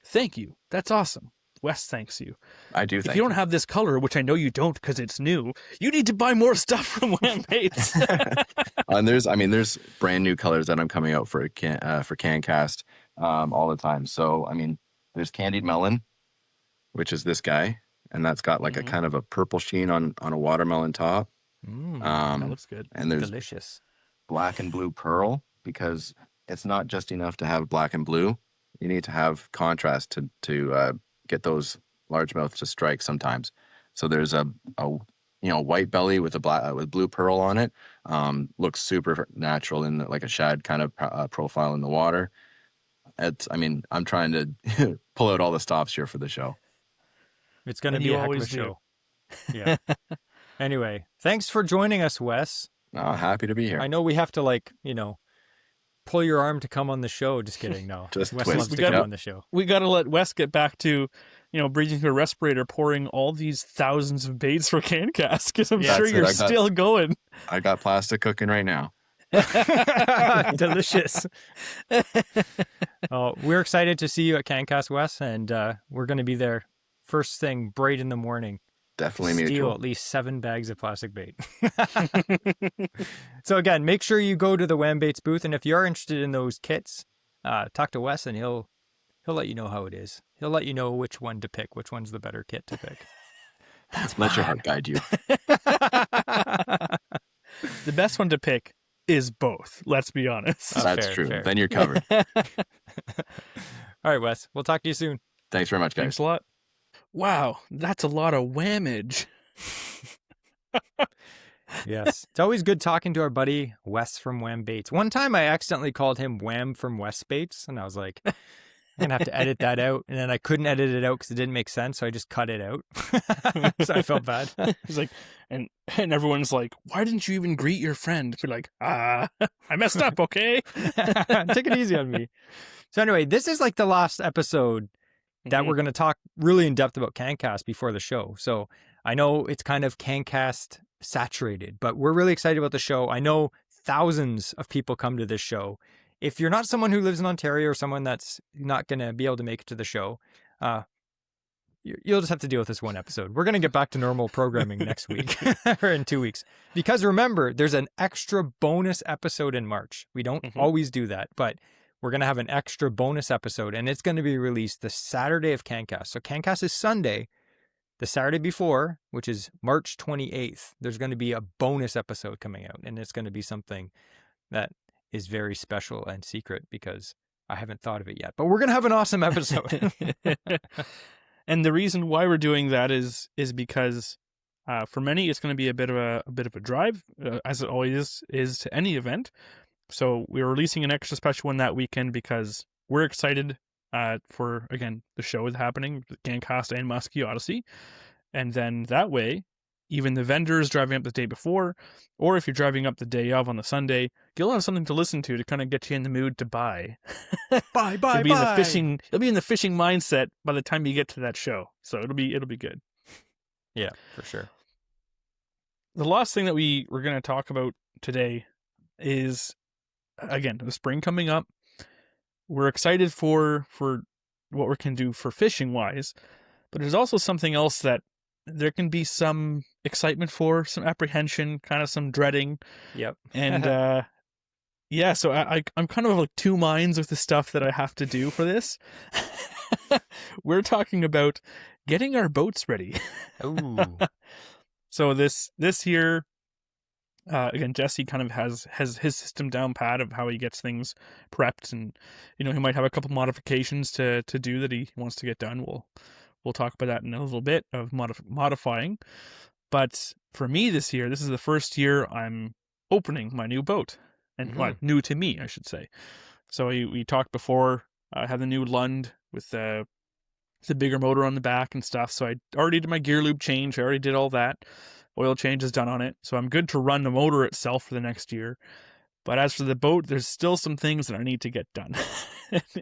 thank you. That's awesome. Wes thanks you. I do. If you don't have this color, which I know you don't because it's new, you need to buy more stuff from WamBaits. And there's brand new colors that I'm coming out for Cancast all the time. So there's candied melon, which is this guy, and that's got like a kind of a purple sheen on a watermelon top. That looks good. And there's delicious black and blue pearl, because it's not just enough to have black and blue. You need to have contrast to get those largemouth to strike sometimes. So there's a white belly with with blue pearl on it. Looks super natural in like a shad kind of profile in the water. I'm trying to pull out all the stops here for the show. It's going to be a heck of a show. Yeah. Anyway, thanks for joining us, Wes. Happy to be here. I know we have to pull your arm to come on the show. Just kidding. No, Just Wes twist. loves We to gotta- come on the show. We got to let Wes get back to, breathing through a respirator, pouring all these thousands of baits for Cancast, because I'm Yeah, sure that's it. you're I got- still going. I got plastic cooking right now. Delicious. Oh, we're excited to see you at Cancast, Wes, and we're going to be there first thing bright in the morning. Definitely Steal mutual. at least 7 bags of plastic bait. So again, make sure you go to the WamBaits booth, and if you are interested in those kits, talk to Wes, and he'll let you know how it is. He'll let you know which one to pick, which one's the better kit to pick. Let your heart guide you. The best one to pick is both. Let's be honest. That's fair, true. fair. Then you're covered. All right, Wes, we'll talk to you soon. Thanks very much, guys. Thanks a lot. Wow, that's a lot of whammage. Yes. It's always good talking to our buddy Wes from WamBaits. One time I accidentally called him Wham from Wes Baits, and I was like, I'm going to have to edit that out. And then I couldn't edit it out because it didn't make sense, so I just cut it out. So I felt bad. He's like, and everyone's like, why didn't you even greet your friend? We're like, I messed up, okay? Take it easy on me. So anyway, this is like the last episode that we're going to talk really in depth about Cancast before the show. So I know it's kind of Cancast saturated, but we're really excited about the show. I know thousands of people come to this show. If you're not someone who lives in Ontario or someone that's not going to be able to make it to the show, you'll just have to deal with this one episode. We're going to get back to normal programming next week or in 2 weeks. Because remember, there's an extra bonus episode in March. We don't always do that, but we're going to have an extra bonus episode, and it's going to be released the Saturday of Cancast. So Cancast is Sunday. The Saturday before, which is March 28th, there's going to be a bonus episode coming out, and it's going to be something that is very special and secret because I haven't thought of it yet. But we're going to have an awesome episode. And the reason why we're doing that is because for many it's going to be a bit of a drive, as it always is to any event. So we're releasing an extra special one that weekend because we're excited for, again, the show is happening, Cancast and Muskie Odyssey. And then that way, even the vendors driving up the day before, or if you're driving up the day of on the Sunday, you'll have something to listen to kind of get you in the mood to buy. Bye. You'll be in the fishing mindset by the time you get to that show. So it'll be good. Yeah, for sure. The last thing that we're going to talk about today is, again, the spring coming up. We're excited for what we can do for fishing wise, but there's also something else that there can be some excitement for, some apprehension, kind of some dreading. Yep. And yeah, so I'm kind of like two minds with the stuff that I have to do for this. We're talking about getting our boats ready. Ooh. So this year, again, Jesse kind of has his system down pat of how he gets things prepped, and he might have a couple modifications to do that he wants to get done. We'll talk about that in a little bit of modifying. But for me this year, this is the first year I'm opening my new boat, and new to me, I should say. So we talked before. I have the new Lund with the bigger motor on the back and stuff. So I already did my gear lube change. I already did all that. Oil change is done on it. So I'm good to run the motor itself for the next year. But as for the boat, there's still some things that I need to get done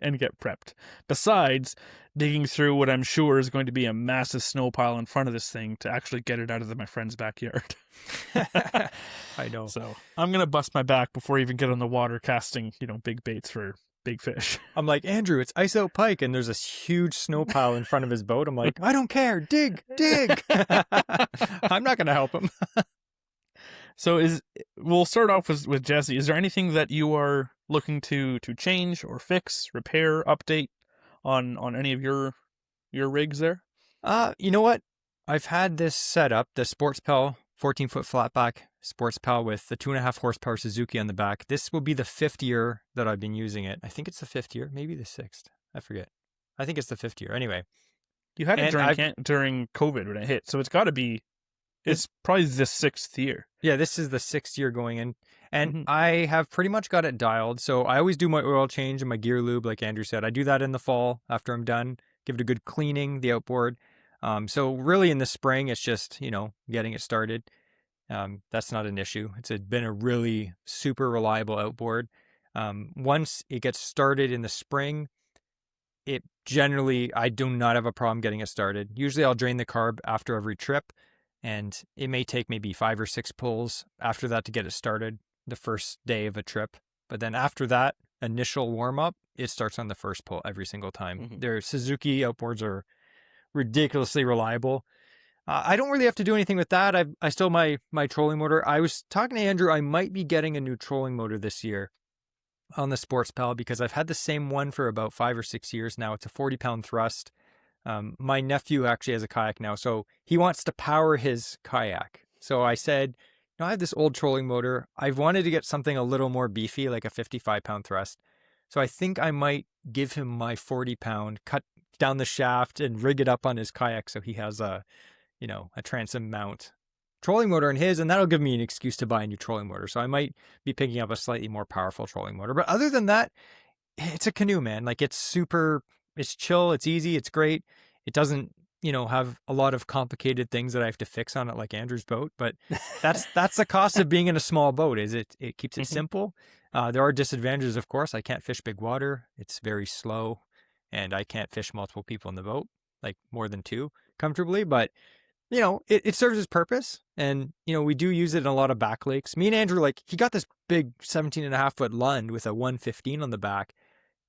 and get prepped. Besides digging through what I'm sure is going to be a massive snow pile in front of this thing to actually get it out of my friend's backyard. I know. So I'm going to bust my back before I even get on the water casting, big baits for big fish. I'm like, Andrew, it's ice out pike, and there's this huge snow pile in front of his boat. I'm like, I don't care. Dig. I'm not going to help him. So we'll start off with Jesse. Is there anything that you are looking to change or fix, repair, update on any of your rigs there? You know what? I've had this set up, the Sports Pal 14-foot flatback Sports Pal with the 2.5 horsepower Suzuki on the back. This will be the 5th year that I've been using it. I think it's the 5th year, maybe the 6th. I forget. I think it's the 5th year. Anyway, you had it during COVID when it hit, so it's got to be. It's probably the 6th year. Yeah, this is the 6th year going in. And I have pretty much got it dialed. So I always do my oil change and my gear lube, like Andrew said. I do that in the fall after I'm done. Give it a good cleaning, the outboard. So really in the spring, it's just, getting it started. That's not an issue. It's been a really super reliable outboard. Once it gets started in the spring, it generally, I do not have a problem getting it started. Usually I'll drain the carb after every trip, and it may take maybe 5 or 6 pulls after that to get it started the first day of a trip. But then after that initial warm up, it starts on the first pull every single time. Mhm. Their Suzuki outboards are ridiculously reliable. I don't really have to do anything with that. I still my trolling motor. I was talking to Andrew. I might be getting a new trolling motor this year on the Sports Pal because I've had the same one for about 5 or 6 years now. It's a 40-pound thrust. My nephew actually has a kayak now, so he wants to power his kayak. So I said, I have this old trolling motor. I've wanted to get something a little more beefy, like a 55-pound thrust. So I think I might give him my 40-pound, cut down the shaft and rig it up on his kayak so he has a transom mount trolling motor in his, and that'll give me an excuse to buy a new trolling motor. So I might be picking up a slightly more powerful trolling motor. But other than that, it's a canoe, man. Like it's chill, it's easy, it's great. It doesn't, have a lot of complicated things that I have to fix on it like Andrew's boat. But that's the cost of being in a small boat, is it keeps it simple. There are disadvantages, of course. I can't fish big water. It's very slow, and I can't fish multiple people in the boat, like more than 2 comfortably. But it serves its purpose. And, we do use it in a lot of back lakes. Me and Andrew, he got this big 17.5-foot Lund with a 115 on the back.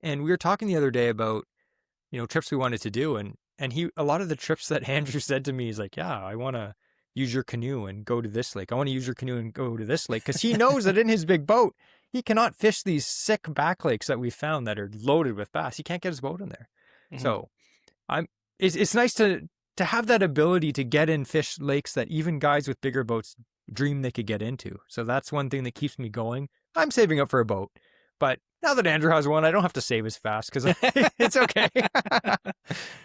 And we were talking the other day about, trips we wanted to do. And a lot of the trips that Andrew said to me, he's like, yeah, I want to use your canoe and go to this lake. I want to use your canoe and go to this lake. Because he knows that in his big boat, he cannot fish these sick back lakes that we found that are loaded with bass. He can't get his boat in there. Mm-hmm. So it's nice to have that ability to get in fish lakes that even guys with bigger boats dream they could get into. So that's one thing that keeps me going. I'm saving up for a boat, but now that Andrew has one, I don't have to save as fast because it's okay.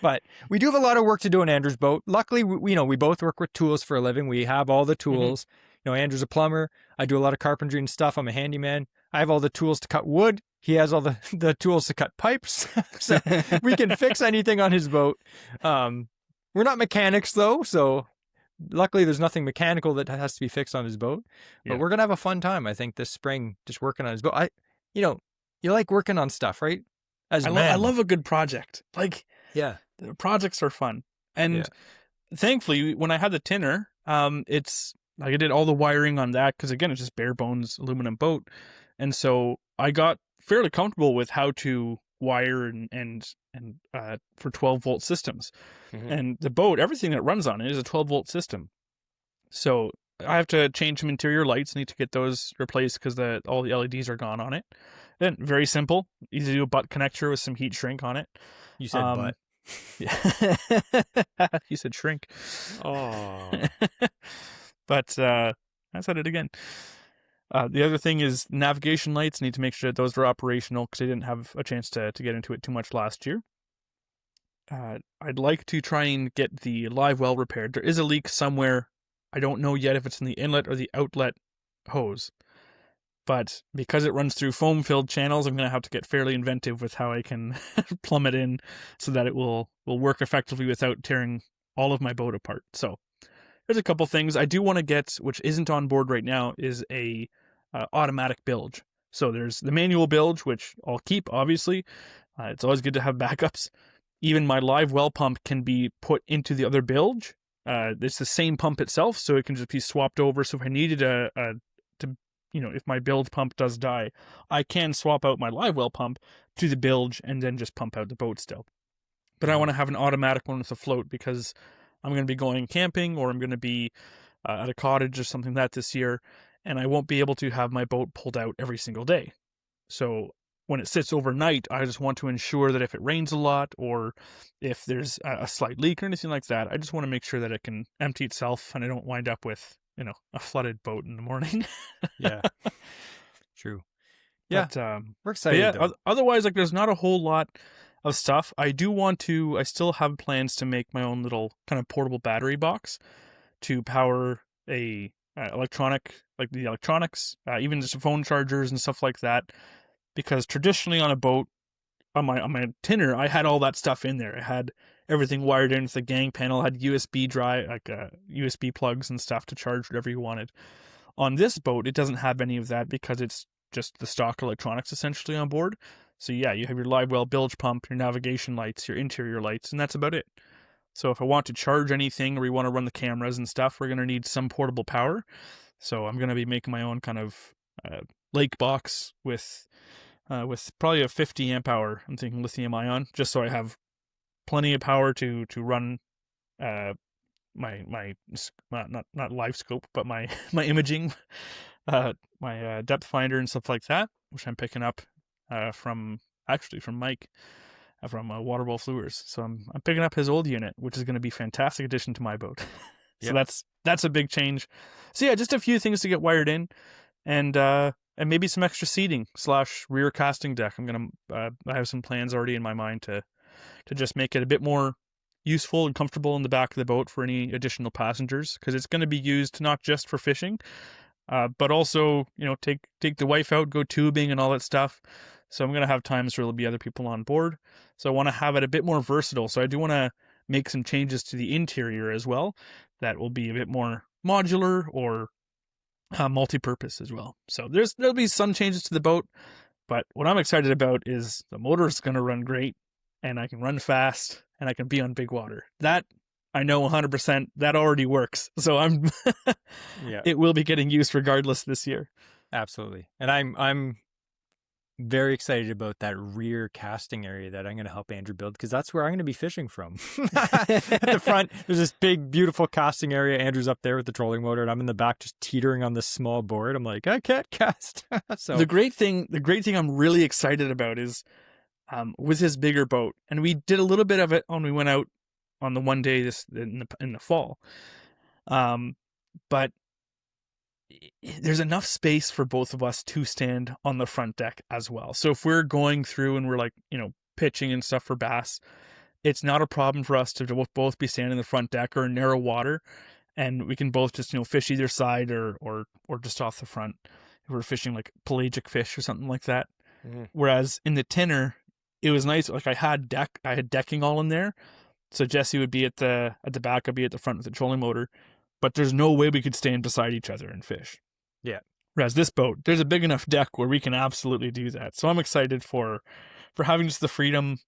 But we do have a lot of work to do on Andrew's boat. Luckily, we both work with tools for a living. We have all the tools. Mm-hmm. Andrew's a plumber. I do a lot of carpentry and stuff. I'm a handyman. I have all the tools to cut wood. He has all the tools to cut pipes. So we can fix anything on his boat. We're not mechanics though, so luckily there's nothing mechanical that has to be fixed on his boat. But we're gonna have a fun time, I think, this spring just working on his boat. You like working on stuff, right? I love a good project. The projects are fun, and thankfully, when I had the tinner, it's like I did all the wiring on that because again, it's just bare bones aluminum boat, and so I got fairly comfortable with how to wire and for 12-volt systems. Mm-hmm. And the boat, everything that runs on it is a 12-volt system. So I have to change some interior lights, need to get those replaced because all the LEDs are gone on it. Then very simple, easy to do a butt connector with some heat shrink on it. You said butt. Yeah. You said shrink. Oh. But I said it again. The other thing is navigation lights. Need to make sure that those are operational because I didn't have a chance to get into it too much last year. I'd like to try and get the live well repaired. There is a leak somewhere. I don't know yet if it's in the inlet or the outlet hose. But because it runs through foam-filled channels, I'm going to have to get fairly inventive with how I can plumb it in so that it will work effectively without tearing all of my boat apart. So there's a couple things I do want to get, which isn't on board right now, is a automatic bilge. So there's the manual bilge, which I'll keep, obviously. It's always good to have backups. Even my live well pump can be put into the other bilge. It's the same pump itself, so it can just be swapped over. So if I needed if my bilge pump does die, I can swap out my live well pump to the bilge and then just pump out the boat still. But I want to have an automatic one with a float because I'm going to be going camping or I'm going to be at a cottage or something like that this year, and I won't be able to have my boat pulled out every single day. So when it sits overnight, I just want to ensure that if it rains a lot or if there's a slight leak or anything like that, I just want to make sure that it can empty itself and I don't wind up with, a flooded boat in the morning. Yeah. True. Yeah. But, we're excited. Otherwise, there's not a whole lot of stuff. I still have plans to make my own little kind of portable battery box to power a electronics, even just phone chargers and stuff like that. Because traditionally on a boat, on my tinner, I had all that stuff in there. I had everything wired into the gang panel. I had USB drive, USB plugs and stuff to charge whatever you wanted. On this boat, it doesn't have any of that because it's just the stock electronics essentially on board. So yeah, you have your live well bilge pump, your navigation lights, your interior lights, and that's about it. So if I want to charge anything or we want to run the cameras and stuff, we're going to need some portable power. So I'm going to be making my own kind of lake box with probably a 50 amp hour. I'm thinking lithium ion, just so I have plenty of power to run my not live scope, but my imaging, my depth finder and stuff like that, which I'm picking up from Mike from Waterwolf Lures. So I'm picking up his old unit, which is going to be a fantastic addition to my boat. So that's a big change. So yeah, just a few things to get wired in, and maybe some extra seating / rear casting deck. I'm gonna I have some plans already in my mind to just make it a bit more useful and comfortable in the back of the boat for any additional passengers, because it's going to be used not just for fishing, but also, take the wife out, go tubing and all that stuff. So I'm going to have times where there'll be other people on board. So I want to have it a bit more versatile. So I do want to make some changes to the interior as well that will be a bit more modular or multi-purpose as well. So there'll be some changes to the boat, but what I'm excited about is the motor is going to run great, and I can run fast, and I can be on big water. That I know 100% that already works. So it will be getting used regardless this year. Absolutely. And I'm very excited about that rear casting area that I'm going to help Andrew build, because that's where I'm going to be fishing from. At the front, there's this big, beautiful casting area. Andrew's up there with the trolling motor, and I'm in the back just teetering on this small board. I'm like, I can't cast. So the great thing I'm really excited about is with his bigger boat, and we did a little bit of it when we went out on the one day in the fall. But there's enough space for both of us to stand on the front deck as well. So if we're going through and we're like, pitching and stuff for bass, it's not a problem for us to both be standing in the front deck or in narrow water, and we can both just, fish either side or just off the front if we're fishing like pelagic fish or something like that. Mm-hmm. Whereas in the tinner, it was nice. Like I had decking all in there. So Jesse would be at the back, I'd be at the front with the trolling motor, but there's no way we could stand beside each other and fish. Yeah. Whereas this boat, there's a big enough deck where we can absolutely do that. So I'm excited for having just the freedom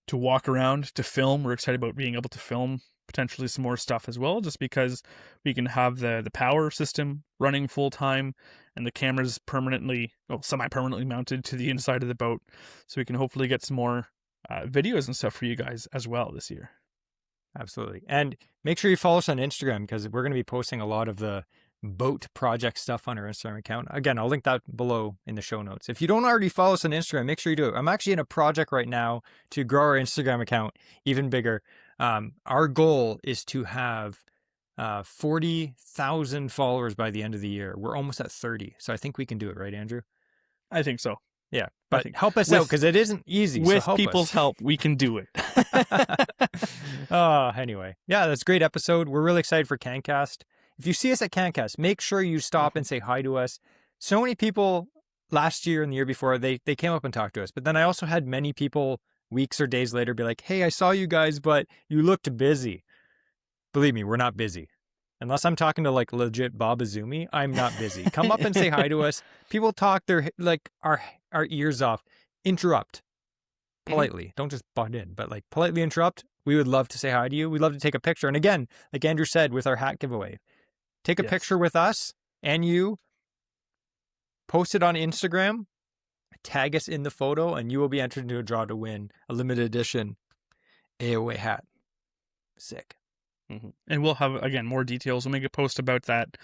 to walk around, to film. We're excited about being able to film potentially some more stuff as well, just because we can have the power system running full time and the cameras semi-permanently mounted to the inside of the boat. So we can hopefully get some more videos and stuff for you guys as well this year. Absolutely. And make sure you follow us on Instagram, because we're going to be posting a lot of the boat project stuff on our Instagram account. Again, I'll link that below in the show notes. If you don't already follow us on Instagram, make sure you do it. I'm actually in a project right now to grow our Instagram account even bigger. Our goal is to have 40,000 followers by the end of the year. We're almost at 30. So I think we can do it, right, Andrew? I think so. Yeah, but help us out, because it isn't easy. With people's help, we can do it. Anyway. Yeah, that's a great episode. We're really excited for Cancast. If you see us at Cancast, make sure you stop and say hi to us. So many people last year and the year before, they came up and talked to us. But then I also had many people weeks or days later be like, hey, I saw you guys, but you looked busy. Believe me, we're not busy. Unless I'm talking to like legit Bob Azumi, I'm not busy. Come up and say hi to us. People talk their our ears off. Interrupt politely. Don't just butt in, but like politely interrupt. We would love to say hi to you. We'd love to take a picture. And again, like Andrew said, with our hat giveaway, take a picture with us and you, post it on Instagram, tag us in the photo, and you will be entered into a draw to win a limited edition AOA hat. Sick. Mm-hmm. And we'll have, again, more details. We'll make a post about that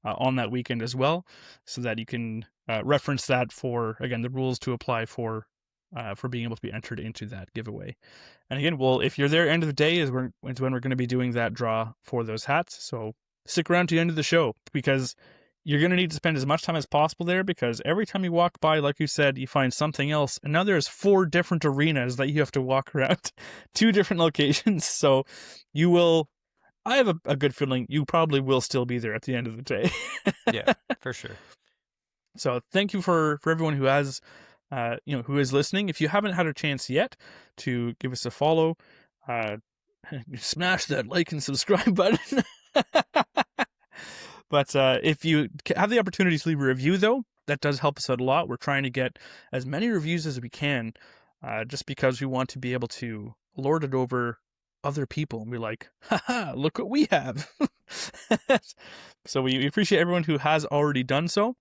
on that weekend as well, so that you can reference that for, again, the rules to apply for being able to be entered into that giveaway. And again, if you're there, end of the day is when we're going to be doing that draw for those hats. So stick around to the end of the show, because you're going to need to spend as much time as possible there, because every time you walk by, like you said, you find something else. And now there's 4 different arenas that you have to walk around, 2 different locations. So I have a good feeling you probably will still be there at the end of the day. Yeah, for sure. So thank you for everyone who has, who is listening. If you haven't had a chance yet to give us a follow, smash that like and subscribe button. But if you have the opportunity to leave a review, though, that does help us out a lot. We're trying to get as many reviews as we can, just because we want to be able to lord it over other people and be like, haha, look what we have. So we appreciate everyone who has already done so.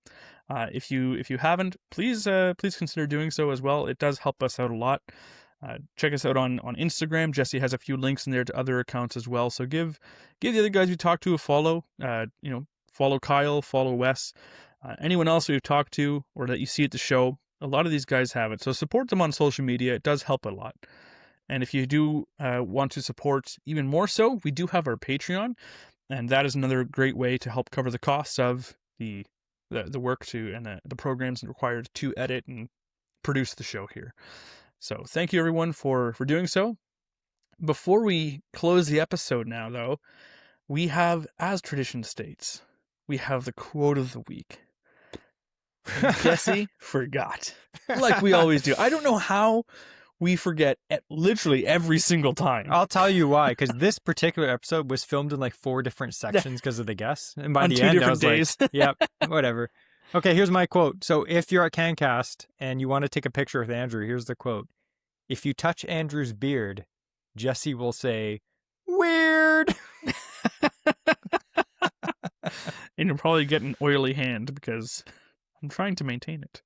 If you haven't, please consider doing so as well. It does help us out a lot. Check us out on Instagram. Jesse has a few links in there to other accounts as well. So give the other guys we talked to a follow. Follow Kyle, follow Wes, anyone else we've talked to or that you see at the show. A lot of these guys have it. So support them on social media. It does help a lot. And if you do want to support even more so, we do have our Patreon, and that is another great way to help cover the costs of the work and the programs required to edit and produce the show here. So thank you everyone for doing so. Before we close the episode now, though, we have, as tradition states, we have the quote of the week. Jesse forgot, like we always do. I don't know how we forget literally every single time. I'll tell you why, because this particular episode was filmed in like 4 different sections because of the guests. And by On the 2 end, I different was days. like, yep, whatever. Okay, here's my quote. So if you're at Cancast and you want to take a picture with Andrew, here's the quote. If you touch Andrew's beard, Jesse will say, weird. And you'll probably get an oily hand because I'm trying to maintain it.